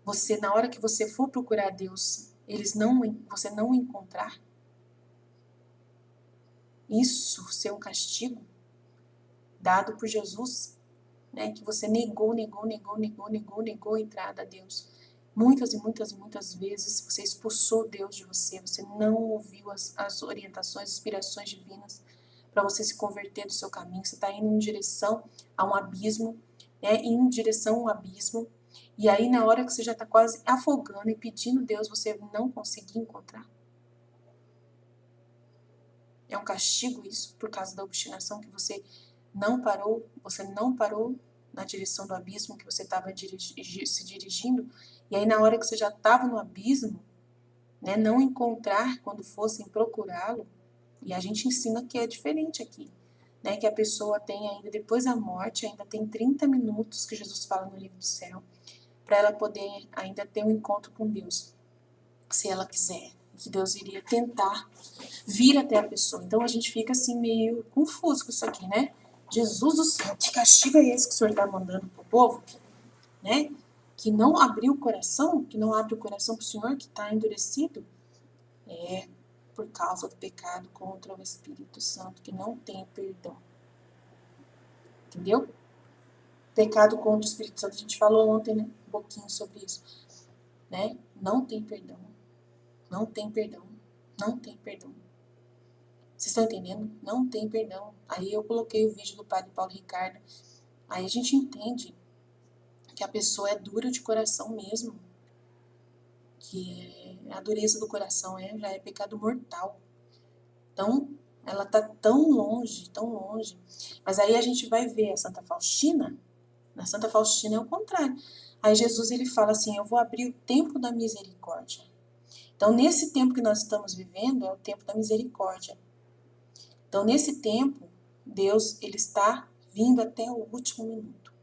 Você, na hora que você for procurar Deus, você não o encontrar? Isso ser um castigo dado por Jesus, né? Que você negou a entrada a Deus. Muitas e muitas e muitas vezes você expulsou Deus de você, você não ouviu as orientações, inspirações divinas para você se converter do seu caminho. Você está indo em direção a um abismo, né? Em direção a um abismo. E aí, na hora que você já está quase afogando e pedindo Deus, você não conseguir encontrar. É um castigo isso, por causa da obstinação que você não parou na direção do abismo que você estava se dirigindo. E aí, na hora que você já estava no abismo, né, não encontrar quando fossem procurá-lo. E a gente ensina que é diferente aqui, né, que a pessoa tem ainda, depois da morte, ainda tem 30 minutos, que Jesus fala no livro do céu, para ela poder ainda ter um encontro com Deus, se ela quiser, que Deus iria tentar vir até a pessoa. Então a gente fica assim meio confuso com isso aqui, né? Jesus do céu, que castigo é esse que o Senhor está mandando pro povo, né? Que não abriu o coração, que não abre o coração pro Senhor, que está endurecido, é por causa do pecado contra o Espírito Santo, que não tem perdão. Entendeu? Pecado contra o Espírito Santo, a gente falou ontem, né? Um pouquinho sobre isso, né? Não tem perdão. Não tem perdão. Não tem perdão. Vocês estão entendendo? Não tem perdão. Aí eu coloquei o vídeo do padre Paulo Ricardo. Aí a gente entende que a pessoa é dura de coração mesmo. Que a dureza do coração já é pecado mortal. Então, ela está tão longe, tão longe. Mas aí a gente vai ver a Santa Faustina. Na Santa Faustina é o contrário. Aí Jesus ele fala assim, eu vou abrir o tempo da misericórdia. Então, nesse tempo que nós estamos vivendo, é o tempo da misericórdia. Então, nesse tempo, Deus ele está vindo até o último minuto.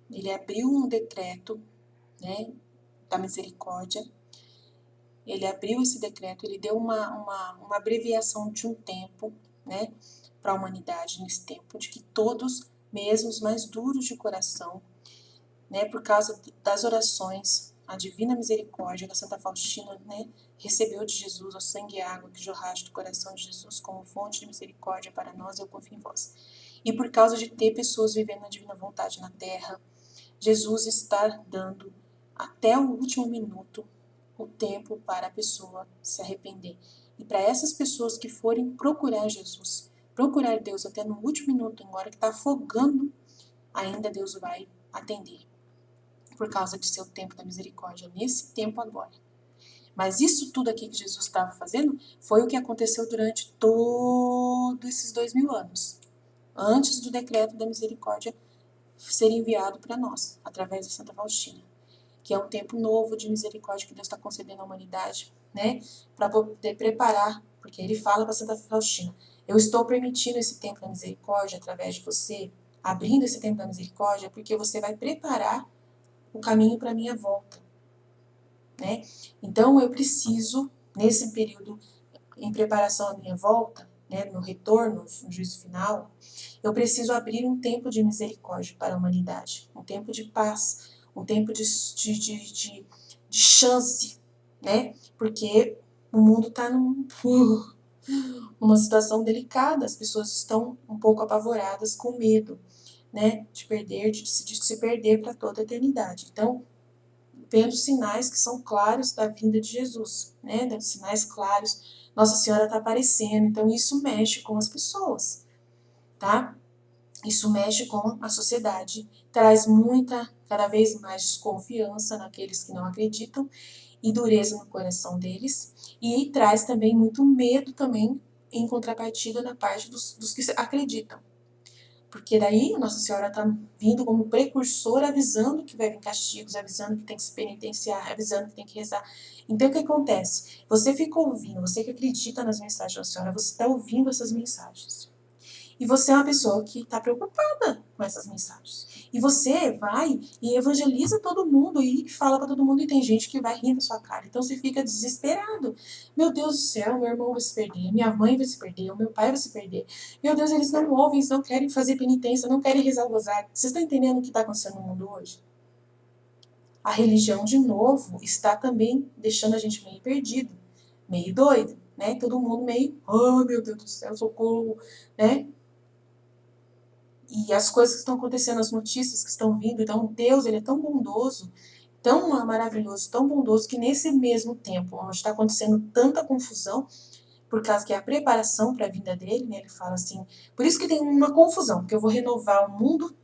Ele abriu um decreto, né, da misericórdia. Ele abriu esse decreto, ele deu uma abreviação de um tempo, né, para a humanidade nesse tempo, de que todos, mesmo os mais duros de coração, né, por causa das orações, a divina misericórdia da Santa Faustina, né, recebeu de Jesus o sangue e a água que jorraste do coração de Jesus como fonte de misericórdia para nós, eu confio em vós. E por causa de ter pessoas vivendo a divina vontade na terra, Jesus está dando até o último minuto o tempo para a pessoa se arrepender. E para essas pessoas que forem procurar Jesus, procurar Deus até no último minuto, agora que está afogando, ainda Deus vai atender. Por causa de seu tempo da misericórdia, nesse tempo agora. Mas isso tudo aqui que Jesus estava fazendo foi o que aconteceu durante todos esses 2000 anos. Antes do decreto da misericórdia ser enviado para nós, através da Santa Faustina. Que é um tempo novo de misericórdia que Deus está concedendo à humanidade, né? Para poder preparar, porque ele fala para Santa Faustina, eu estou permitindo esse tempo da misericórdia através de você, abrindo esse tempo da misericórdia, porque você vai preparar o caminho para a minha volta, né? Então eu preciso, nesse período em preparação à minha volta, né, no retorno, no juízo final, eu preciso abrir um tempo de misericórdia para a humanidade, um tempo de paz, um tempo de chance, né? Porque o mundo está numa situação delicada, as pessoas estão um pouco apavoradas, com medo, né? De se perder para toda a eternidade. Então, vendo sinais que são claros da vinda de Jesus, né? Sinais claros, Nossa Senhora está aparecendo, então isso mexe com as pessoas, tá? Isso mexe com a sociedade, traz cada vez mais desconfiança naqueles que não acreditam e dureza no coração deles, e traz também muito medo também em contrapartida da parte dos que acreditam. Porque daí Nossa Senhora está vindo como precursora, avisando que vai vir castigos, avisando que tem que se penitenciar, avisando que tem que rezar. Então o que acontece? Você fica ouvindo, você que acredita nas mensagens da Senhora, você está ouvindo essas mensagens. E você é uma pessoa que está preocupada com essas mensagens. E você vai e evangeliza todo mundo e fala para todo mundo, e tem gente que vai rir da sua cara. Então você fica desesperado. Meu Deus do céu, meu irmão vai se perder, minha mãe vai se perder, o meu pai vai se perder. Meu Deus, eles não ouvem, eles não querem fazer penitência, não querem rezar o rosário. Vocês estão entendendo o que está acontecendo no mundo hoje? A religião, de novo, está também deixando a gente meio perdido, meio doido, né? Todo mundo meio, oh meu Deus do céu, socorro, né? E as coisas que estão acontecendo, as notícias que estão vindo, então Deus, ele é tão bondoso, tão maravilhoso, tão bondoso, que nesse mesmo tempo, onde está acontecendo tanta confusão, por causa que é a preparação para a vinda dele, né, ele fala assim, por isso que tem uma confusão, porque eu vou renovar o mundo,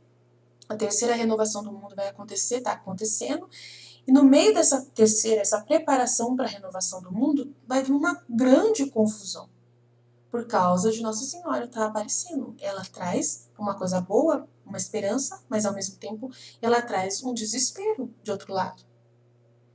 a terceira renovação do mundo vai acontecer, está acontecendo, e no meio dessa terceira, essa preparação para a renovação do mundo, vai vir uma grande confusão. Por causa de Nossa Senhora estar aparecendo. Ela traz uma coisa boa, uma esperança, mas ao mesmo tempo ela traz um desespero de outro lado.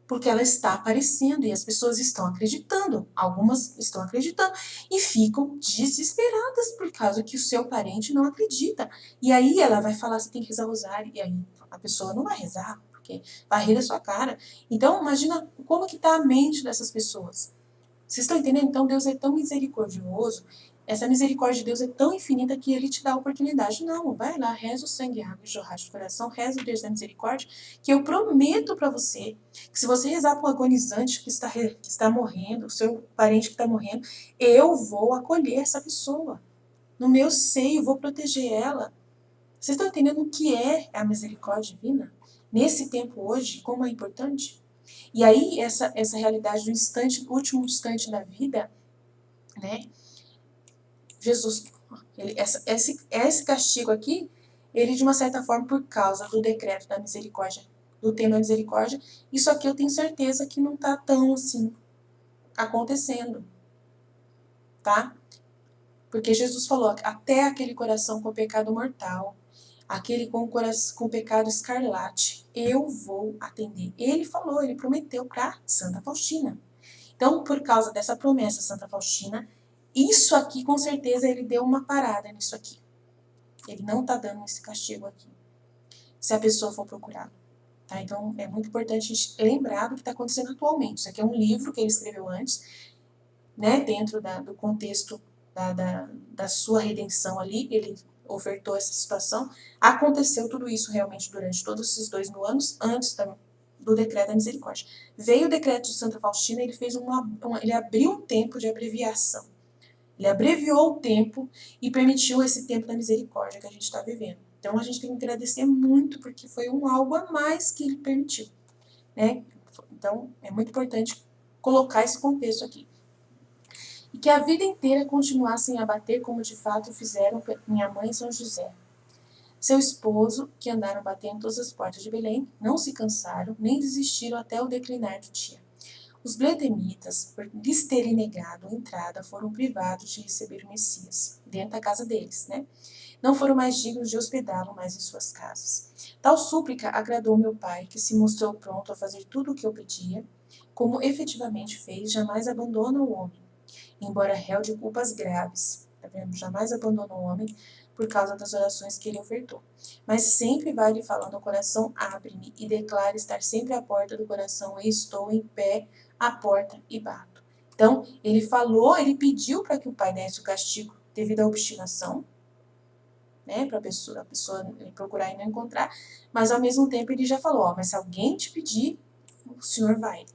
Porque ela está aparecendo e as pessoas estão acreditando. Algumas estão acreditando e ficam desesperadas por causa que o seu parente não acredita. E aí ela vai falar, você tem que rezar o rosário. E aí a pessoa não vai rezar, porque vai rir da sua cara. Então imagina como que está a mente dessas pessoas. Vocês estão entendendo? Então Deus é tão misericordioso, essa misericórdia de Deus é tão infinita que Ele te dá a oportunidade. Não, vai lá, reza o sangue, água e jorrar de coração, reza o Deus da misericórdia, que eu prometo para você, que se você rezar para um agonizante que está morrendo, o seu parente que está morrendo, eu vou acolher essa pessoa. No meu seio, vou proteger ela. Vocês estão entendendo o que é a misericórdia divina? Nesse tempo hoje, como é importante? E aí, essa realidade do instante, do último instante da vida, né? Jesus, esse castigo aqui, ele de uma certa forma, por causa do decreto da misericórdia, do tema da misericórdia, isso aqui eu tenho certeza que não está tão assim acontecendo, tá? Porque Jesus falou, até aquele coração com pecado mortal, aquele com pecado escarlate, eu vou atender. Ele falou, ele prometeu para Santa Faustina. Então, por causa dessa promessa, Santa Faustina, isso aqui, com certeza, ele deu uma parada nisso aqui. Ele não está dando esse castigo aqui, se a pessoa for procurar. Tá? Então, é muito importante a gente lembrar do que está acontecendo atualmente. Isso aqui é um livro que ele escreveu antes, né, dentro do contexto da sua redenção ali, ele ofertou essa situação. Aconteceu tudo isso realmente durante todos esses 2000 anos, antes do decreto da misericórdia. Veio o decreto de Santa Faustina, ele fez ele abriu um tempo de abreviação. Ele abreviou o tempo e permitiu esse tempo da misericórdia que a gente está vivendo. Então a gente tem que agradecer muito, porque foi algo a mais que ele permitiu, né? Então é muito importante colocar esse contexto aqui. E que a vida inteira continuassem a bater como de fato fizeram minha mãe e São José. Seu esposo, que andaram batendo todas as portas de Belém, não se cansaram, nem desistiram até o declinar do dia. Os bledemitas, por lhes terem negado a entrada, foram privados de receber o Messias, dentro da casa deles, né? Não foram mais dignos de hospedá-lo mais em suas casas. Tal súplica agradou meu pai, que se mostrou pronto a fazer tudo o que eu pedia, como efetivamente fez, jamais abandona o homem, embora réu de culpas graves. Tá vendo? Jamais abandonou o homem por causa das orações que ele ofertou. Mas sempre vai lhe falando ao coração, abre-me, e declara estar sempre à porta do coração, e estou em pé à porta e bato. Então, ele falou, ele pediu para que o pai desse o castigo devido à obstinação, né, para a pessoa procurar e não encontrar, mas ao mesmo tempo ele já falou, ó, mas se alguém te pedir, o Senhor vai.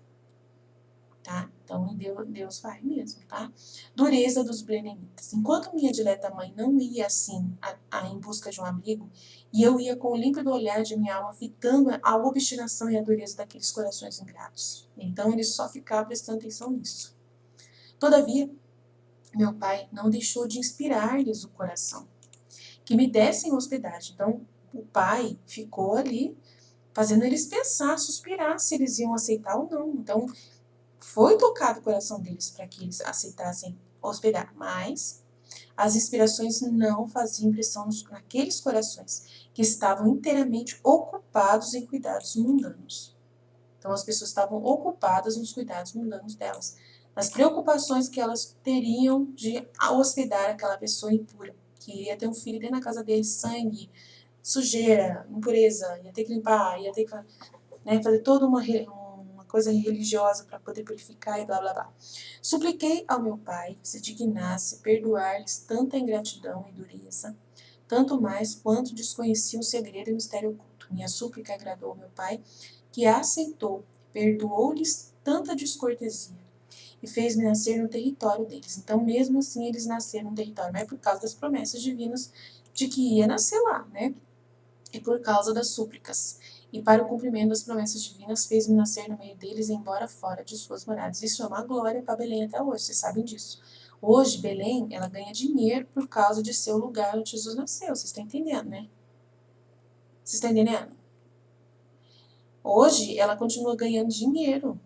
Tá? Então, Deus vai mesmo, tá? Dureza dos blenemitas. Enquanto minha dileta mãe não ia assim em busca de um amigo, e eu ia com o límpido olhar de minha alma fitando a obstinação e a dureza daqueles corações ingratos. Então, ele só ficava prestando atenção nisso. Todavia, meu pai não deixou de inspirar-lhes o coração, que me dessem hospedagem. Então, o pai ficou ali fazendo eles pensar, suspirar se eles iam aceitar ou não. Então, foi tocado o coração deles para que eles aceitassem hospedar, mas as inspirações não faziam impressão naqueles corações que estavam inteiramente ocupados em cuidados mundanos. Então, as pessoas estavam ocupadas nos cuidados mundanos delas, nas preocupações que elas teriam de hospedar aquela pessoa impura, que iria ter um filho dentro da casa deles, sangue, sujeira, impureza, ia ter que limpar, ia ter que fazer toda uma coisa religiosa para poder purificar e blá blá blá. Supliquei ao meu pai se dignasse perdoar-lhes tanta ingratidão e dureza, tanto mais quanto desconhecia o segredo e o mistério oculto. Minha súplica agradou ao meu pai, que a aceitou, perdoou-lhes tanta descortesia e fez-me nascer no território deles. Então, mesmo assim, eles nasceram no território, mas é por causa das promessas divinas de que ia nascer lá, né? E por causa das súplicas. E para o cumprimento das promessas divinas, fez-me nascer no meio deles, embora fora de suas moradas. Isso é uma glória para Belém até hoje, vocês sabem disso. Hoje, Belém, ela ganha dinheiro por causa de ser o lugar onde Jesus nasceu. Vocês estão entendendo, né? Vocês estão entendendo? Hoje, ela continua ganhando dinheiro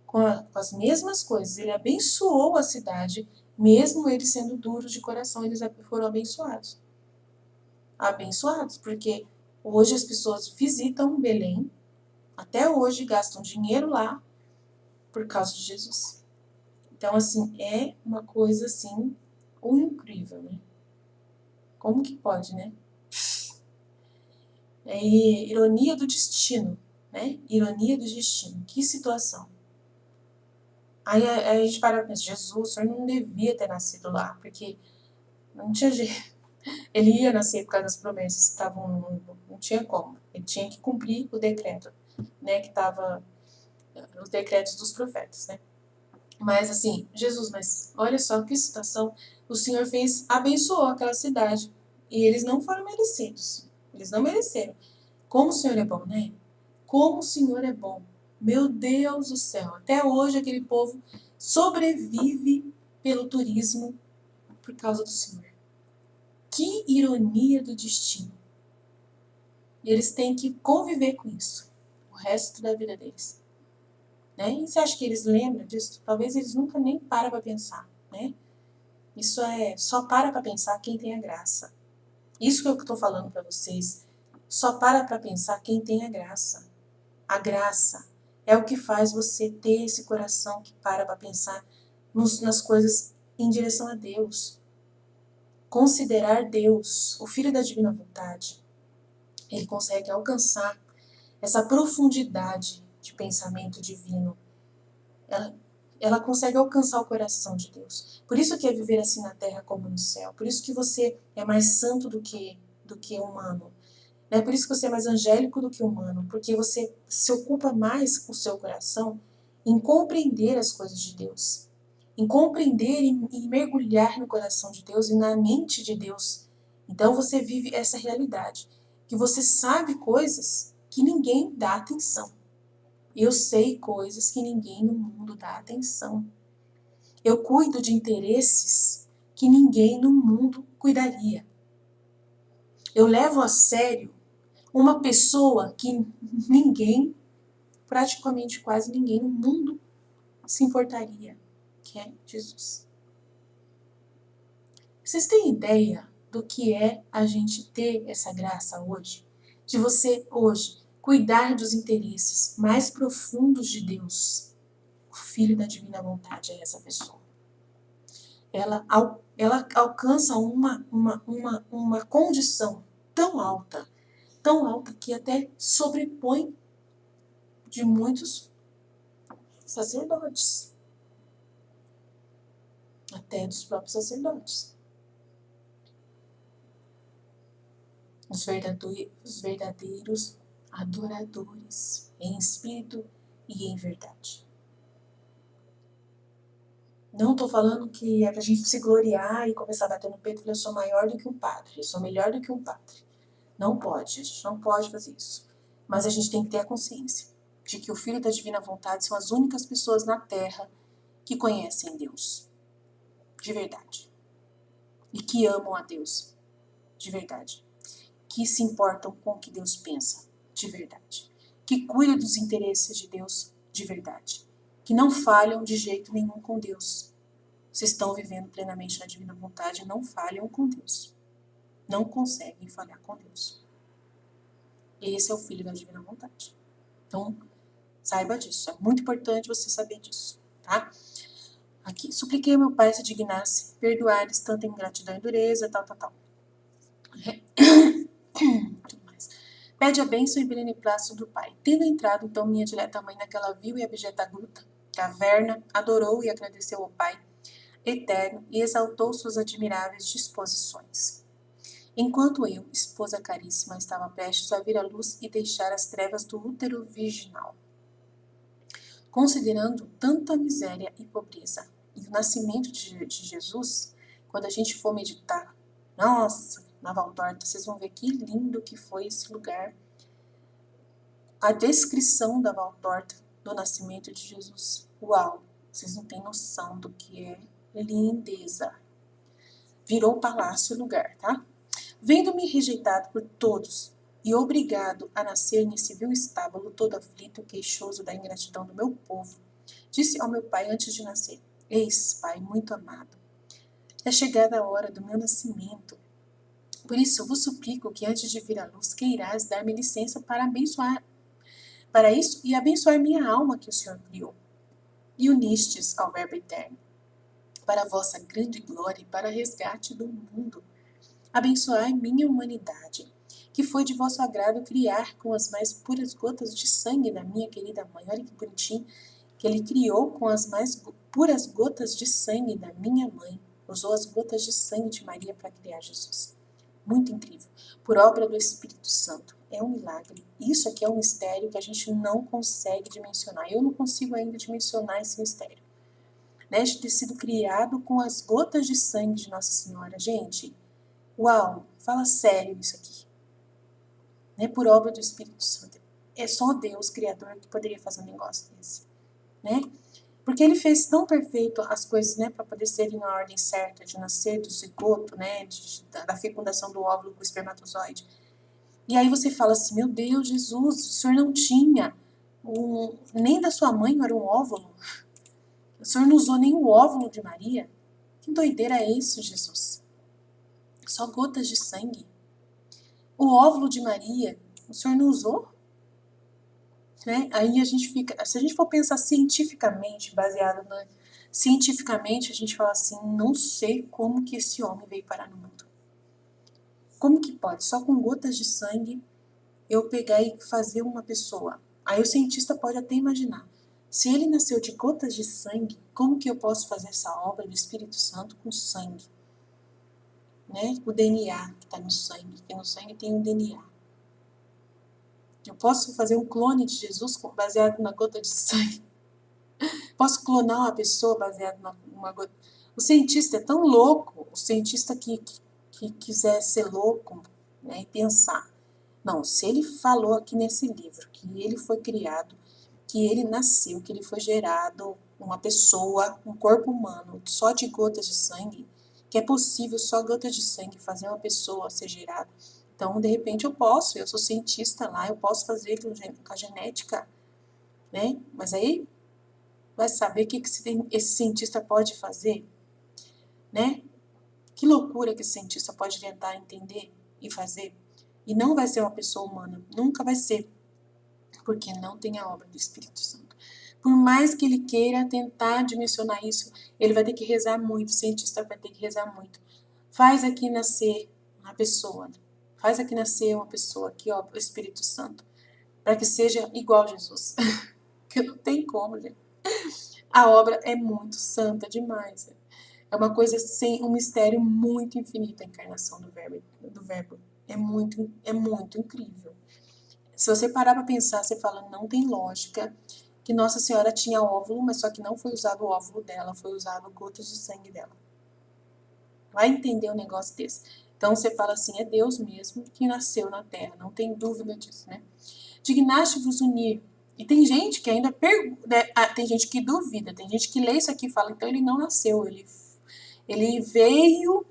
com as mesmas coisas. Ele abençoou a cidade, mesmo eles sendo duros de coração, eles foram abençoados. Abençoados, porque hoje as pessoas visitam Belém, até hoje gastam dinheiro lá por causa de Jesus. Então, assim, é uma coisa, assim, incrível, né? Como que pode, né? É ironia do destino, né? Ironia do destino. Que situação. Aí a gente para e pensa, Jesus, o senhor não devia ter nascido lá, porque não tinha jeito. Ele ia nascer por causa das promessas que estavam, não tinha como. Ele tinha que cumprir o decreto, né? Que estava os decretos dos profetas, né? Mas assim, Jesus, mas olha só que situação. O Senhor fez, abençoou aquela cidade. E eles não foram merecidos. Eles não mereceram. Como o Senhor é bom, né? Como o Senhor é bom. Meu Deus do céu. Até hoje aquele povo sobrevive pelo turismo por causa do Senhor. Que ironia do destino. E eles têm que conviver com isso o resto da vida deles. Né? E você acha que eles lembram disso? Talvez eles nunca nem param para pensar, né? Isso só para pensar quem tem a graça. Isso que eu estou falando para vocês, só para pensar quem tem a graça. A graça é o que faz você ter esse coração que para pensar nas coisas em direção a Deus. Considerar Deus, o Filho da Divina Vontade, ele consegue alcançar essa profundidade de pensamento divino. Ela consegue alcançar o coração de Deus. Por isso que é viver assim na terra como no céu. Por isso que você é mais santo do que humano. Né? Por isso que você é mais angélico do que humano. Porque você se ocupa mais com o seu coração em compreender as coisas de Deus. Em compreender e mergulhar no coração de Deus e na mente de Deus. Então você vive essa realidade. Que você sabe coisas que ninguém dá atenção. Eu sei coisas que ninguém no mundo dá atenção. Eu cuido de interesses que ninguém no mundo cuidaria. Eu levo a sério uma pessoa que ninguém, praticamente quase ninguém no mundo se importaria, que é Jesus. Vocês têm ideia do que é a gente ter essa graça hoje? De você hoje cuidar dos interesses mais profundos de Deus. O Filho da Divina Vontade é essa pessoa. Ela alcança uma condição tão alta que até sobrepõe de muitos sacerdotes, até dos próprios sacerdotes. Os verdadeiros adoradores, em espírito e em verdade. Não estou falando que é pra gente se gloriar e começar a bater no peito e falar, eu sou maior do que um padre, eu sou melhor do que um padre. Não pode, a gente não pode fazer isso. Mas a gente tem que ter a consciência de que o Filho da Divina Vontade são as únicas pessoas na Terra que conhecem Deus. De verdade. e que amam a Deus de verdade, que se importam com o que Deus pensa de verdade, que cuidam dos interesses de Deus de verdade, que não falham de jeito nenhum com Deus. Vocês estão vivendo plenamente na divina vontade, não falham com Deus. Não conseguem falhar com Deus. Esse é o filho da divina vontade. Então, saiba disso. É muito importante você saber disso, tá? Aqui, supliquei ao meu pai se dignasse perdoar-lhes tanta ingratidão e dureza, tal. Pede a bênção e beneplácito do pai. Tendo entrado, então, minha dileta mãe naquela vil e abjeta gruta, caverna, adorou e agradeceu ao pai eterno e exaltou suas admiráveis disposições. Enquanto eu, esposa caríssima, estava prestes a vir à luz e deixar as trevas do útero virginal. Considerando tanta miséria e pobreza e o nascimento de Jesus, quando a gente for meditar, nossa, na Valtorta, vocês vão ver que lindo que foi esse lugar. A descrição da Valtorta do nascimento de Jesus. Uau, vocês não têm noção do que é lindeza. Virou palácio o lugar, tá? Vendo-me rejeitado por todos e obrigado a nascer nesse vil estábulo todo aflito, queixoso da ingratidão do meu povo, disse ao meu pai antes de nascer: Eis, pai muito amado, é chegada a hora do meu nascimento. Por isso vos suplico que antes de vir à luz queirás dar-me licença para abençoar, para isso e abençoar minha alma que o Senhor criou. E unistes ao Verbo eterno, para a vossa grande glória e para resgate do mundo. Abençoai minha humanidade, que foi de vosso agrado criar com as mais puras gotas de sangue da minha querida mãe. Olha que bonitinho, que ele criou com as mais puras gotas de sangue da minha mãe. Usou as gotas de sangue de Maria para criar Jesus. Muito incrível. Por obra do Espírito Santo. É um milagre. Isso aqui é um mistério que a gente não consegue dimensionar. Eu não consigo ainda dimensionar esse mistério. Né? De ter sido criado com as gotas de sangue de Nossa Senhora. Gente, uau, fala sério isso aqui. Né? Por obra do Espírito Santo. É só Deus, Criador, que poderia fazer um negócio desse. Né? Porque ele fez tão perfeito as coisas, né, para poder serem na ordem certa, de nascer do zigoto, né, da fecundação do óvulo com o espermatozoide. E aí você fala assim, meu Deus, Jesus, o senhor não tinha, nem da sua mãe era um óvulo. O senhor não usou nem o óvulo de Maria. Que doideira é isso, Jesus? Só gotas de sangue. O óvulo de Maria, o senhor não usou? Né? Aí a gente fica, se a gente for pensar cientificamente, cientificamente a gente fala assim, não sei como que esse homem veio parar no mundo. Como que pode? Só com gotas de sangue eu pegar e fazer uma pessoa. Aí o cientista pode até imaginar, se ele nasceu de gotas de sangue, como que eu posso fazer essa obra do Espírito Santo com sangue? Né? O DNA que está no sangue, que no sangue tem um DNA. Eu posso fazer um clone de Jesus baseado na gota de sangue. Posso clonar uma pessoa baseado numa gota. O cientista é tão louco, o cientista que quiser ser louco, né, e pensar. Não, se ele falou aqui nesse livro que ele foi criado, que ele nasceu, que ele foi gerado, uma pessoa, um corpo humano, só de gotas de sangue, que é possível só gotas de sangue fazer uma pessoa ser gerada. Então, de repente, eu sou cientista lá, eu posso fazer com a genética, né? Mas aí, vai saber o que esse cientista pode fazer, né? Que loucura que esse cientista pode tentar entender e fazer. E não vai ser uma pessoa humana, nunca vai ser, porque não tem a obra do Espírito Santo. Por mais que ele queira tentar dimensionar isso, ele vai ter que rezar muito, o cientista vai ter que rezar muito. Faz aqui nascer uma pessoa, faz aqui nascer uma pessoa, aqui ó, o Espírito Santo, para que seja igual a Jesus. Porque não tem como, gente. A obra é muito santa demais. É uma coisa sem um mistério muito infinito a encarnação do verbo. É muito incrível. Se você parar para pensar, você fala, não tem lógica que Nossa Senhora tinha óvulo, mas só que não foi usado o óvulo dela, foi usado gotas de sangue dela. Vai entender um negócio desse. Então você fala assim, é Deus mesmo que nasceu na Terra, não tem dúvida disso, né? Dignaste-vos unir. E tem gente que ainda pergunta, né? Tem gente que duvida, tem gente que lê isso aqui e fala, então ele não nasceu, ele veio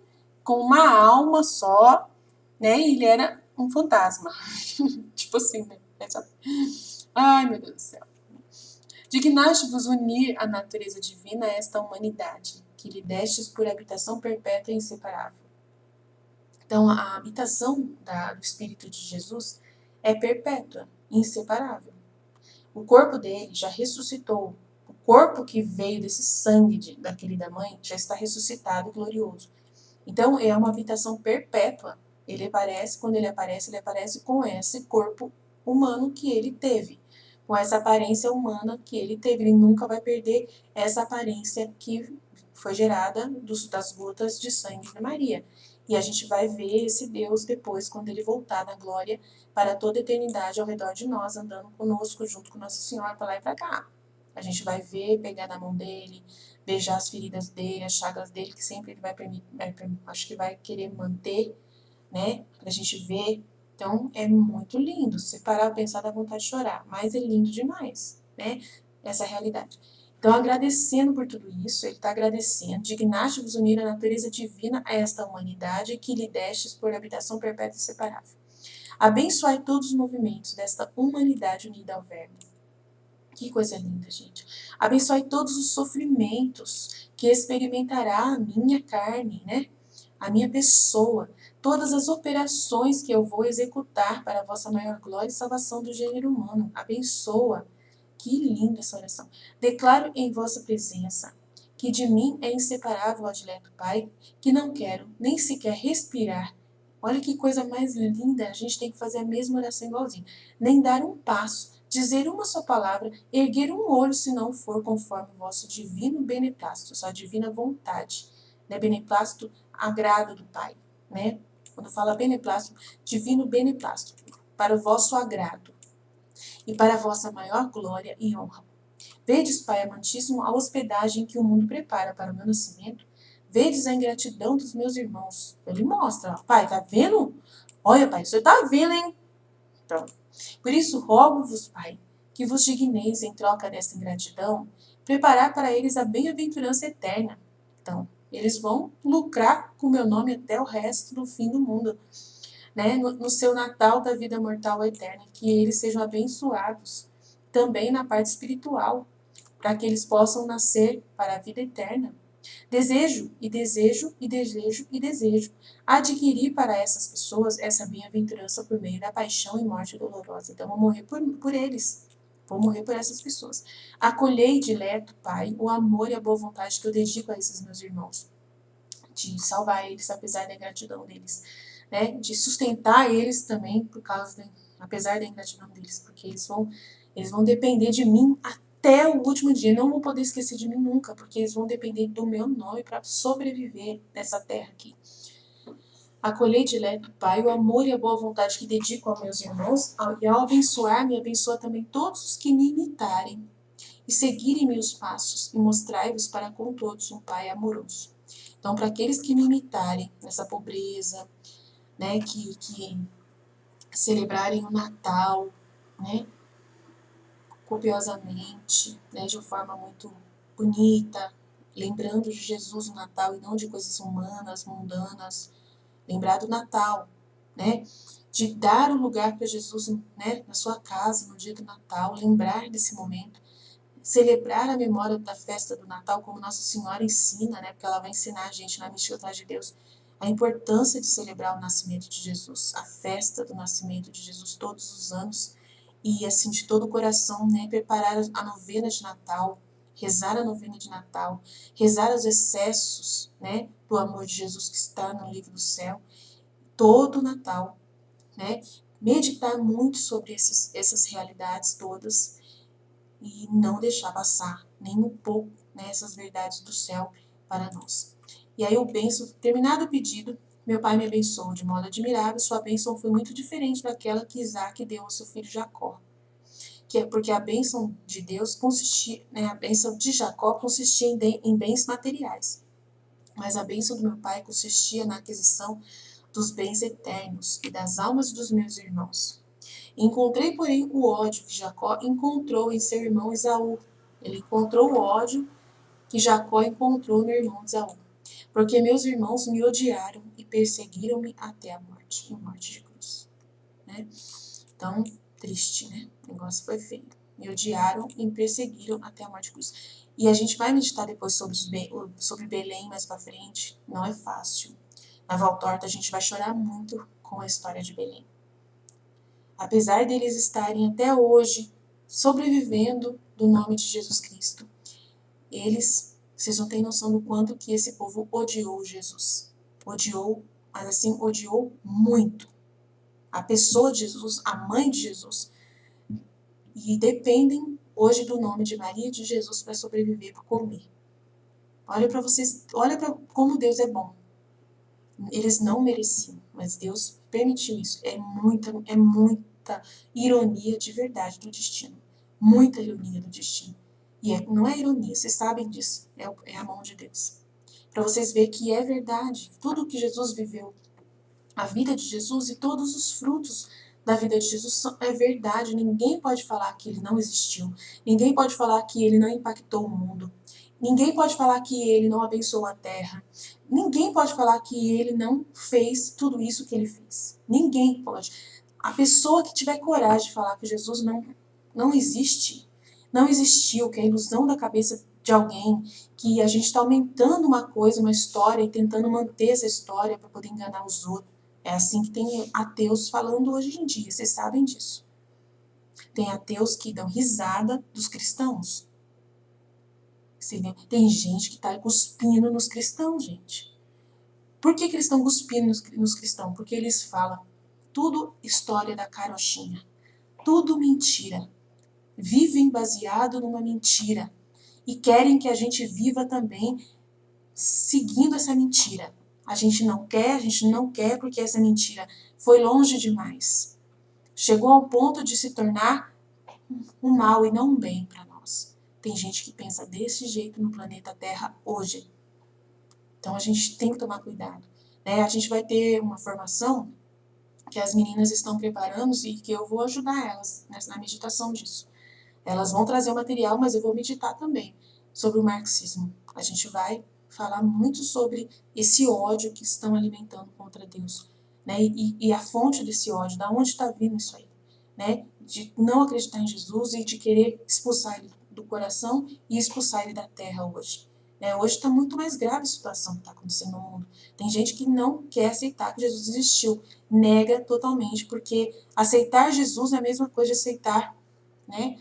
com uma alma só, né? E ele era um fantasma. Tipo assim, né? Ai, meu Deus do céu. Dignaste-vos unir a natureza divina a esta humanidade, que lhe destes por habitação perpétua e inseparável. Então, a habitação do Espírito de Jesus é perpétua, inseparável. O corpo dele já ressuscitou. O corpo que veio desse sangue daquele da mãe já está ressuscitado e glorioso. Então, é uma habitação perpétua. Quando ele aparece com esse corpo humano que ele teve, com essa aparência humana que ele teve. Ele nunca vai perder essa aparência que foi gerada das gotas de sangue de Maria. E a gente vai ver esse Deus depois, quando ele voltar na glória, para toda a eternidade ao redor de nós, andando conosco, junto com Nossa Senhora, para lá e para cá. A gente vai ver, pegar na mão dele, beijar as feridas dele, as chagas dele, que sempre ele acho que vai querer manter, né? Pra gente ver. Então, é muito lindo. Se parar a pensar, dá vontade de chorar. Mas é lindo demais, né? Essa é a realidade. Então, agradecendo por tudo isso, ele está agradecendo. Dignaste-vos unir a natureza divina a esta humanidade que lhe destes por habitação perpétua e separável. Abençoai todos os movimentos desta humanidade unida ao Verbo. Que coisa linda, gente. Abençoai todos os sofrimentos que experimentará a minha carne, né? A minha pessoa. Todas as operações que eu vou executar para a vossa maior glória e salvação do gênero humano. Abençoa. Que linda essa oração. Declaro em vossa presença que de mim é inseparável o adileto Pai, que não quero nem sequer respirar. Olha que coisa mais linda. A gente tem que fazer a mesma oração igualzinho. Nem dar um passo, dizer uma só palavra, erguer um olho, se não for conforme o vosso divino beneplácito, sua divina vontade. Né? Beneplácito, agrado do Pai. Né? Quando fala beneplácito, divino beneplácito, para o vosso agrado e para a vossa maior glória e honra. Vedes, Pai amantíssimo, a hospedagem que o mundo prepara para o meu nascimento. Vedes a ingratidão dos meus irmãos. Ele mostra, ó, Pai, tá vendo? Olha, Pai, você tá vendo, hein? Então, por isso, rogo-vos, Pai, que vos digneis, em troca desta ingratidão, preparar para eles a bem-aventurança eterna. Então, eles vão lucrar com o meu nome até o resto do fim do mundo. Né? No seu Natal da vida mortal eterna, que eles sejam abençoados também na parte espiritual, para que eles possam nascer para a vida eterna. Desejo e desejo e desejo e desejo adquirir para essas pessoas essa bem-aventurança por meio da paixão e morte dolorosa. Então, vou morrer por eles. Vou morrer por essas pessoas. Acolhei, dileto, Pai, o amor e a boa vontade que eu dedico a esses meus irmãos. De salvar eles, apesar da ingratidão deles. Né? De sustentar eles também, apesar da ingratidão deles. Porque eles vão depender de mim até o último dia. Não vão poder esquecer de mim nunca, porque eles vão depender do meu nome para sobreviver nessa terra aqui. Acolhei, dileto Pai, o amor e a boa vontade que dedico aos meus irmãos, e ao abençoar-me, abençoa também todos os que me imitarem e seguirem meus passos, e mostrai-vos para com todos um Pai amoroso. Então, para aqueles que me imitarem nessa pobreza, né, que celebrarem o Natal, né, copiosamente, né, de uma forma muito bonita, lembrando de Jesus no Natal e não de coisas humanas, mundanas. Lembrar do Natal, né, de dar o lugar para Jesus, né, na sua casa no dia do Natal, lembrar desse momento, celebrar a memória da festa do Natal, como Nossa Senhora ensina, né, porque ela vai ensinar a gente na Mística Atrás de Deus, a importância de celebrar o nascimento de Jesus, a festa do nascimento de Jesus todos os anos, e assim, de todo o coração, né, preparar a novena de Natal, rezar a novena de Natal, rezar os excessos, né, do amor de Jesus que está no livro do céu, todo o Natal, né, meditar muito sobre essas realidades todas e não deixar passar nem um pouco, né, essas verdades do céu para nós. E aí eu penso, terminado o pedido, meu pai me abençoou de modo admirável, sua bênção foi muito diferente daquela que Isaac deu ao seu filho Jacó. Porque a bênção de Deus consistia, né, a bênção de Jacó consistia em bens materiais, mas a bênção do meu pai consistia na aquisição dos bens eternos e das almas dos meus irmãos. Encontrei, porém, o ódio que Jacó encontrou em seu irmão Esaú. Ele encontrou o ódio que Jacó encontrou no irmão de Esaú. porque meus irmãos me odiaram e perseguiram-me até a morte, e morte de cruz. Né? Então, triste, né? O negócio foi feio. Me odiaram e me perseguiram até a morte de cruz. E a gente vai meditar depois sobre Belém mais pra frente. Não é fácil. Na Valtorta a gente vai chorar muito com a história de Belém. Apesar deles estarem até hoje sobrevivendo do nome de Jesus Cristo, vocês não têm noção do quanto que esse povo odiou Jesus. Odiou, mas assim, odiou muito. A pessoa de Jesus, a mãe de Jesus, e dependem hoje do nome de Maria e de Jesus para sobreviver, para comer. Olha para vocês, olha para como Deus é bom. Eles não mereciam, mas Deus permitiu isso. É muita ironia de verdade do destino. Muita ironia do destino. E não é ironia, vocês sabem disso. É a mão de Deus. Para vocês verem que é verdade. Tudo que Jesus viveu, a vida de Jesus e todos os frutos da vida de Jesus é verdade. Ninguém pode falar que ele não existiu. Ninguém pode falar que ele não impactou o mundo. Ninguém pode falar que ele não abençoou a terra. Ninguém pode falar que ele não fez tudo isso que ele fez. Ninguém pode. A pessoa que tiver coragem de falar que Jesus não existe, não existiu, que é a ilusão da cabeça de alguém, que a gente está aumentando uma coisa, uma história, e tentando manter essa história para poder enganar os outros. É assim que tem ateus falando hoje em dia, vocês sabem disso. Tem ateus que dão risada dos cristãos. Tem gente que está cuspindo nos cristãos, gente. Por que eles estão cuspindo nos cristãos? Porque eles falam tudo história da carochinha. Tudo mentira. Vivem baseado numa mentira. E querem que a gente viva também seguindo essa mentira. A gente não quer porque essa mentira foi longe demais. Chegou ao ponto de se tornar um mal e não um bem para nós. Tem gente que pensa desse jeito no planeta Terra hoje. Então a gente tem que tomar cuidado. Né? A gente vai ter uma formação que as meninas estão preparando e que eu vou ajudar elas na meditação disso. Elas vão trazer o material, mas eu vou meditar também sobre o marxismo. A gente vai falar muito sobre esse ódio que estão alimentando contra Deus, né? E a fonte desse ódio, da onde está vindo isso aí, né? De não acreditar em Jesus e de querer expulsar ele do coração e expulsar ele da terra hoje. Né? Hoje está muito mais grave a situação que está acontecendo no mundo. Tem gente que não quer aceitar que Jesus existiu, nega totalmente, porque aceitar Jesus é a mesma coisa de aceitar, né?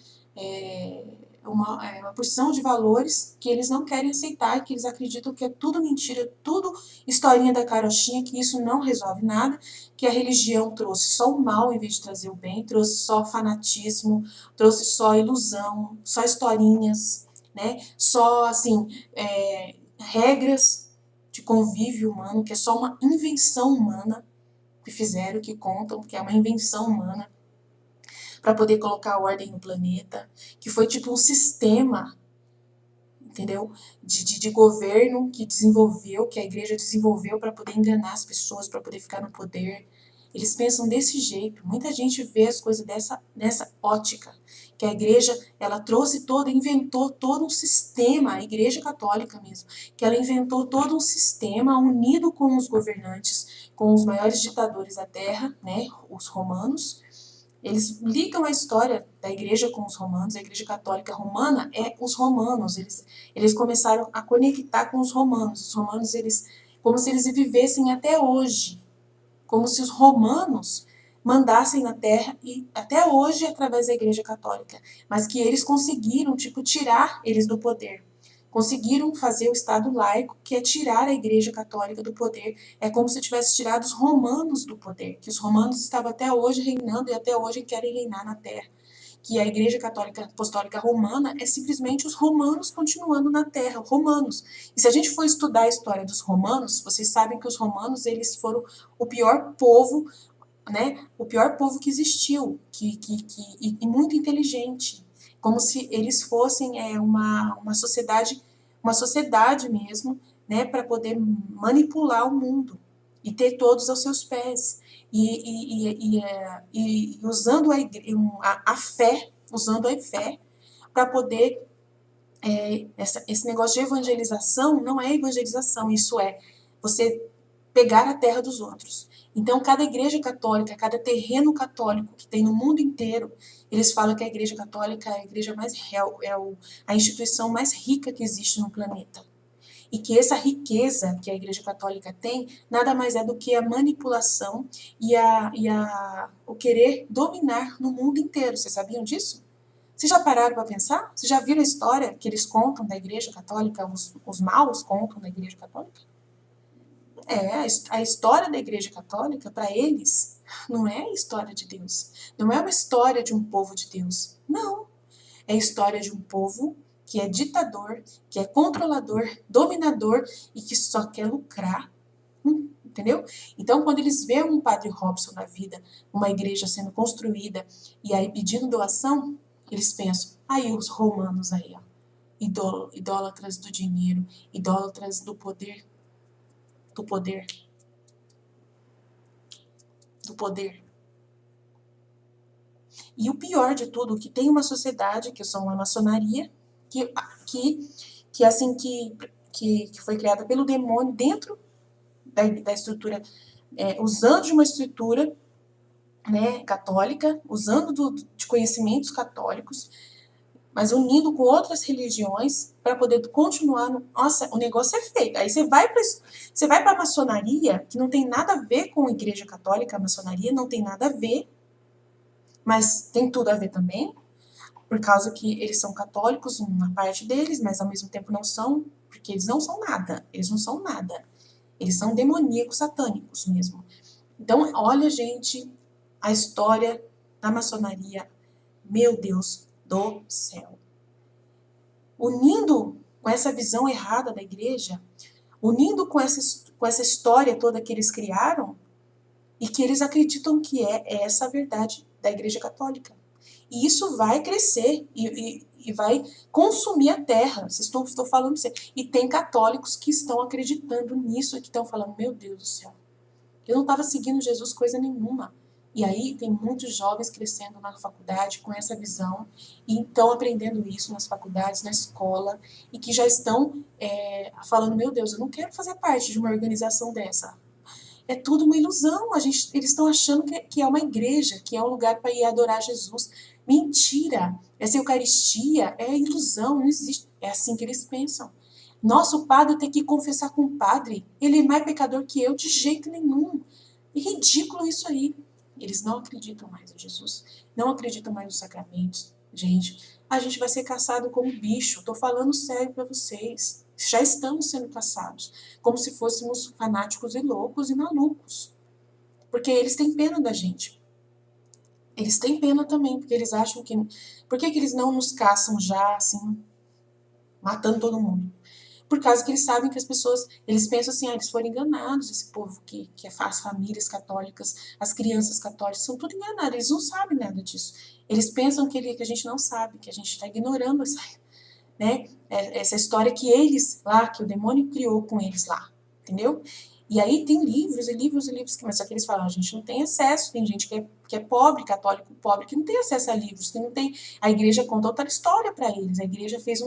Uma porção de valores que eles não querem aceitar, que eles acreditam que é tudo mentira, tudo historinha da carochinha, que isso não resolve nada, que a religião trouxe só o mal em vez de trazer o bem, trouxe só fanatismo, trouxe só ilusão, só historinhas, né? Só, assim, regras de convívio humano, que é só uma invenção humana que fizeram, que contam, que é uma invenção humana, para poder colocar ordem no planeta, que foi tipo um sistema, entendeu? De governo que desenvolveu, que a igreja desenvolveu para poder enganar as pessoas, para poder ficar no poder. Eles pensam desse jeito. Muita gente vê as coisas nessa ótica, que a igreja, ela trouxe inventou todo um sistema, a igreja católica mesmo, que ela inventou todo um sistema unido com os governantes, com os maiores ditadores da terra, né, os romanos. Eles ligam a história da igreja com os romanos, a igreja católica romana é os romanos, eles começaram a conectar com os romanos, como se eles vivessem até hoje, como se os romanos mandassem na terra e até hoje através da igreja católica, mas que eles conseguiram, tirar eles do poder. Conseguiram fazer o Estado laico, que é tirar a igreja católica do poder. É como se tivesse tirado os romanos do poder, que os romanos estavam até hoje reinando e até hoje querem reinar na terra. Que a igreja católica apostólica romana é simplesmente os romanos continuando na terra, romanos. E se a gente for estudar a história dos romanos, vocês sabem que os romanos, eles foram o pior povo, né? O pior povo que existiu, e muito inteligente, como se eles fossem uma sociedade mesmo, né, para poder manipular o mundo e ter todos aos seus pés e usando a fé, para poder esse negócio de evangelização não é evangelização, isso é você pegar a terra dos outros. Então, cada igreja católica, cada terreno católico que tem no mundo inteiro, eles falam que a igreja católica é a igreja mais a instituição mais rica que existe no planeta. E que essa riqueza que a igreja católica tem, nada mais é do que a manipulação o querer dominar no mundo inteiro. Vocês sabiam disso? Vocês já pararam para pensar? Vocês já viram a história que eles contam da igreja católica, os maus contam da igreja católica? A história da igreja católica, para eles, não é a história de Deus. Não é uma história de um povo de Deus. Não. É a história de um povo que é ditador, que é controlador, dominador e que só quer lucrar. Entendeu? Então, quando eles veem um padre Robson na vida, uma igreja sendo construída e aí pedindo doação, eles pensam, aí os romanos aí, ó, idólatras do dinheiro, idólatras do poder, do poder, do poder. E o pior de tudo, que tem uma sociedade, que são a maçonaria, que assim, que foi criada pelo demônio dentro da estrutura, usando de uma estrutura, né, católica, usando de conhecimentos católicos, mas unindo com outras religiões para poder continuar. Nossa, o negócio é feio. Aí você vai para a maçonaria, que não tem nada a ver com a igreja católica, a maçonaria não tem nada a ver, mas tem tudo a ver também, por causa que eles são católicos, uma parte deles, mas ao mesmo tempo não são, porque eles não são nada, eles não são nada. Eles são demoníacos satânicos mesmo. Então, olha, gente, a história da maçonaria, meu Deus do céu. Unindo com essa visão errada da igreja, unindo com essa história toda que eles criaram, e que eles acreditam que é essa a verdade da igreja católica. E isso vai crescer e vai consumir a terra. Estou falando pra você. E tem católicos que estão acreditando nisso e que estão falando, meu Deus do céu, eu não estava seguindo Jesus coisa nenhuma. E aí tem muitos jovens crescendo na faculdade com essa visão e estão aprendendo isso nas faculdades, na escola, e que já estão falando, meu Deus, eu não quero fazer parte de uma organização dessa. É tudo uma ilusão. Eles estão achando que é uma igreja, que é um lugar para ir adorar Jesus. Mentira! Essa Eucaristia é ilusão, não existe. É assim que eles pensam. Nossa, o padre tem que confessar com o padre. Ele é mais pecador que eu, de jeito nenhum. É ridículo isso aí. Eles não acreditam mais em Jesus, não acreditam mais nos sacramentos. Gente, a gente vai ser caçado como bicho. Tô falando sério para vocês. Já estamos sendo caçados, como se fôssemos fanáticos e loucos e malucos. Porque eles têm pena da gente. Eles têm pena também, porque eles acham que... Por que eles não nos caçam já, assim, matando todo mundo? Por causa que eles sabem que as pessoas, eles pensam assim, eles foram enganados, esse povo que as famílias católicas, as crianças católicas, são tudo enganados, eles não sabem nada disso. Eles pensam que a gente não sabe, que a gente está ignorando essa história que eles lá, que o demônio criou com eles lá, entendeu? E aí tem livros e livros e livros, mas só que eles falam, a gente não tem acesso, tem gente que é pobre, católico pobre, que não tem acesso a livros, que não tem... A igreja conta outra história para eles, a igreja fez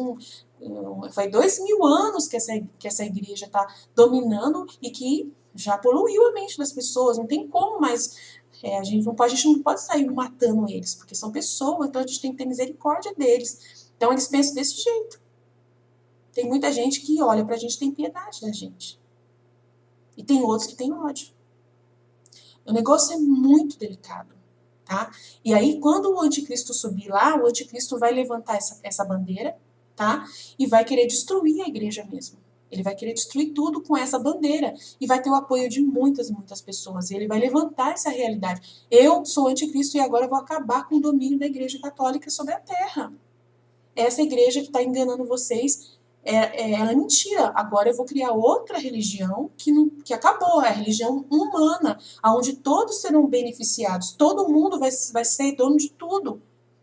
foi 2000 anos que essa igreja está dominando e que já poluiu a mente das pessoas, não tem como mais... a gente não pode sair matando eles, porque são pessoas, então a gente tem que ter misericórdia deles. Então eles pensam desse jeito. Tem muita gente que olha pra gente e tem piedade da gente. E tem outros que têm ódio. O negócio é muito delicado, tá? E aí, quando o anticristo subir lá, o anticristo vai levantar essa bandeira, tá? E vai querer destruir a igreja mesmo. Ele vai querer destruir tudo com essa bandeira. E vai ter o apoio de muitas, muitas pessoas. E ele vai levantar essa realidade. Eu sou anticristo e agora eu vou acabar com o domínio da igreja católica sobre a terra. Essa igreja que está enganando vocês, ela é mentira. Agora eu vou criar outra religião que acabou, é a religião humana, onde todos serão beneficiados, todo mundo vai ser dono de tudo.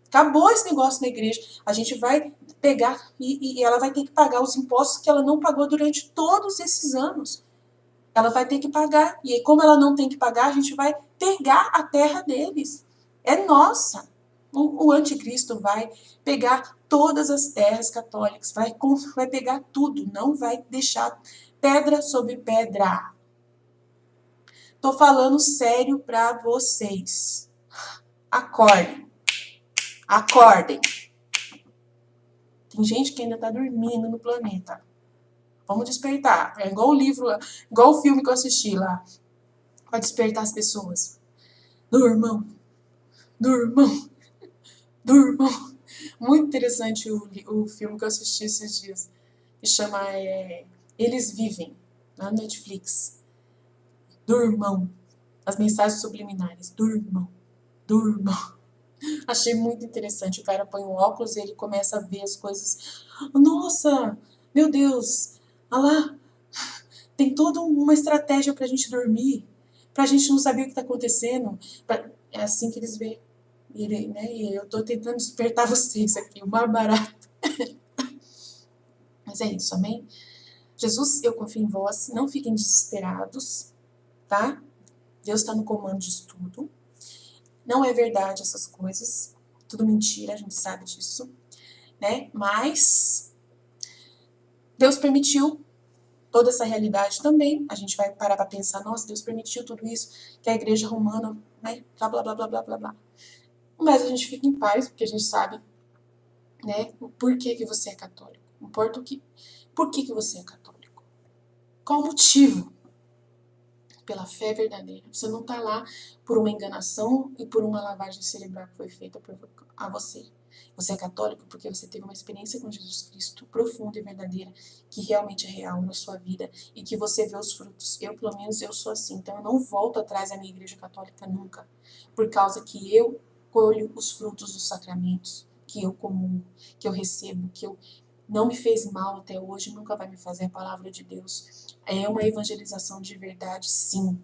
Acabou esse negócio na igreja. A gente vai pegar e ela vai ter que pagar os impostos que ela não pagou durante todos esses anos. Ela vai ter que pagar. E como ela não tem que pagar, a gente vai pegar a terra deles. É nossa. O anticristo vai pegar todas as terras católicas, vai pegar tudo, não vai deixar pedra sobre pedra. Tô falando sério pra vocês. Acordem. Acordem. Tem gente que ainda tá dormindo no planeta. Vamos despertar. É igual o livro, igual o filme que eu assisti lá. Vai despertar as pessoas. Durmam. Durmam. Durmam. Muito interessante o filme que eu assisti esses dias. Que chama Eles Vivem, na Netflix. Durmam. As mensagens subliminares. Durmam. Durmam. Achei muito interessante. O cara põe um óculos e ele começa a ver as coisas. Nossa, meu Deus. Olha lá. Tem toda uma estratégia pra gente dormir. Pra gente não saber o que tá acontecendo. É assim que eles veem. E eu tô tentando despertar vocês aqui. O mais barato. Mas é isso, amém? Jesus, eu confio em vós. Não fiquem desesperados, tá? Deus está no comando de tudo. Não é verdade essas coisas. Tudo mentira, a gente sabe disso, né? Mas Deus permitiu toda essa realidade também. A gente vai parar para pensar, nossa, Deus permitiu tudo isso, que a igreja romana, né? Blá, blá, blá, blá, blá, blá, blá. Mas a gente fica em paz, porque a gente sabe, né? O porquê que você é católico. Importa o que. Por que você é católico? Qual o motivo? Pela fé verdadeira. Você não está lá por uma enganação e por uma lavagem cerebral que foi feita a você. Você é católico porque você teve uma experiência com Jesus Cristo profunda e verdadeira, que realmente é real na sua vida e que você vê os frutos. Eu, pelo menos, eu sou assim. Então, eu não volto atrás da minha igreja católica nunca, por causa que eu colho os frutos dos sacramentos, que eu comungo, que eu recebo, que eu não me fez mal até hoje, nunca vai me fazer a palavra de Deus. É uma evangelização de verdade, sim.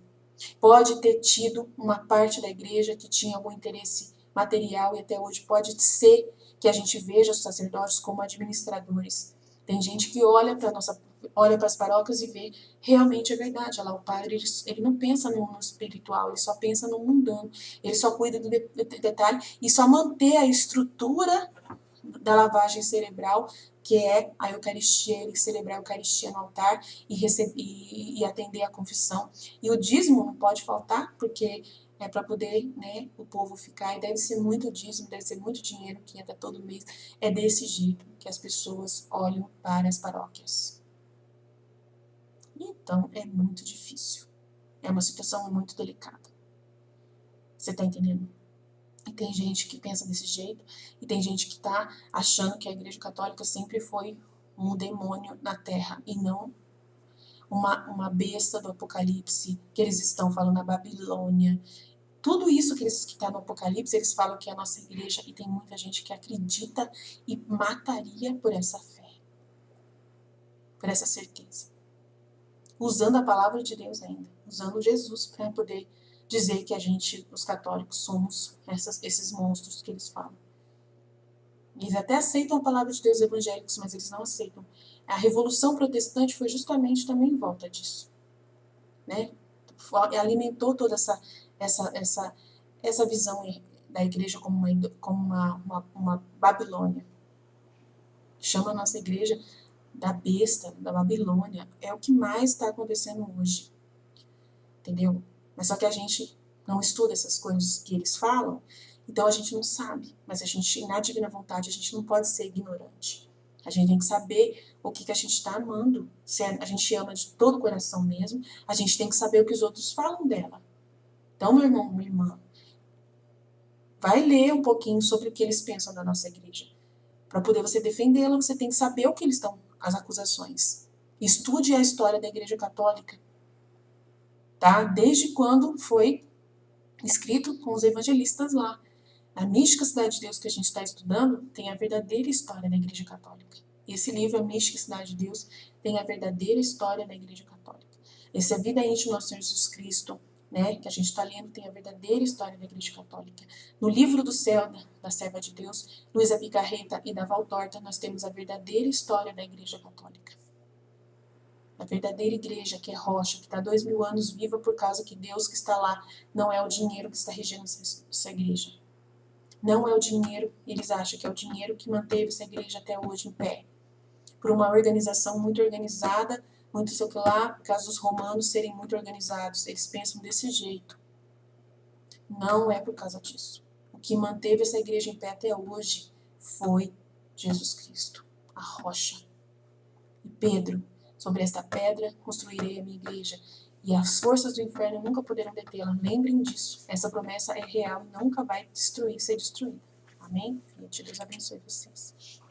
Pode ter tido uma parte da igreja que tinha algum interesse material e até hoje pode ser que a gente veja os sacerdotes como administradores. Tem gente que olha para as paróquias e vê, realmente é verdade. Olha lá, o padre, ele não pensa no espiritual, ele só pensa no mundano. Ele só cuida do detalhe e só manter a estrutura da lavagem cerebral, que é a Eucaristia, ele celebrar a Eucaristia no altar e atender a confissão. E o dízimo não pode faltar, porque é para poder, né, o povo ficar, e deve ser muito dízimo, deve ser muito dinheiro que entra todo mês. É desse jeito que as pessoas olham para as paróquias. Então, é muito difícil. É uma situação muito delicada. Você está entendendo? E tem gente que pensa desse jeito, e tem gente que está achando que a Igreja Católica sempre foi um demônio na Terra, e não uma besta do Apocalipse, que eles estão falando na Babilônia. Tudo isso que está no Apocalipse, eles falam que é a nossa igreja, e tem muita gente que acredita e mataria por essa fé, por essa certeza. Usando a palavra de Deus ainda, usando Jesus para poder dizer que a gente, os católicos, somos esses monstros que eles falam. Eles até aceitam a palavra de Deus evangélicos, mas eles não aceitam. A Revolução Protestante foi justamente também em volta disso, né? Alimentou toda essa visão da igreja como uma Babilônia. Chama a nossa igreja da besta, da Babilônia. É o que mais está acontecendo hoje. Entendeu? Mas só que a gente não estuda essas coisas que eles falam, então a gente não sabe. Mas a gente, na divina vontade, a gente não pode ser ignorante. A gente tem que saber o que a gente está amando. Se a gente ama de todo o coração mesmo, a gente tem que saber o que os outros falam dela. Então, meu irmão, minha irmã, vai ler um pouquinho sobre o que eles pensam da nossa igreja. Para poder você defendê-la, você tem que saber o que eles estão, as acusações. Estude a história da Igreja Católica, tá? Desde quando foi escrito com os evangelistas lá. A Mística Cidade de Deus que a gente está estudando tem a verdadeira história da Igreja Católica. Esse livro, A Mística Cidade de Deus, tem a verdadeira história da Igreja Católica. Esse A Vida Íntima do Nosso Senhor Jesus Cristo, né, que a gente está lendo, tem a verdadeira história da Igreja Católica. No Livro do Céu, da Serva de Deus, Luísa Picarreta e da Valtorta, nós temos a verdadeira história da Igreja Católica. A verdadeira igreja, que é rocha, que está 2000 anos viva por causa que Deus que está lá não é o dinheiro que está regendo essa igreja. Não é o dinheiro, eles acham que é o dinheiro que manteve essa igreja até hoje em pé. Por uma organização muito organizada, muito sei lá, por causa dos romanos serem muito organizados. Eles pensam desse jeito. Não é por causa disso. O que manteve essa igreja em pé até hoje foi Jesus Cristo, a rocha. E Pedro, sobre esta pedra construirei a minha igreja, e as forças do inferno nunca poderão detê-la. Lembrem disso. Essa promessa é real e nunca vai ser destruída. Amém? Deus abençoe vocês.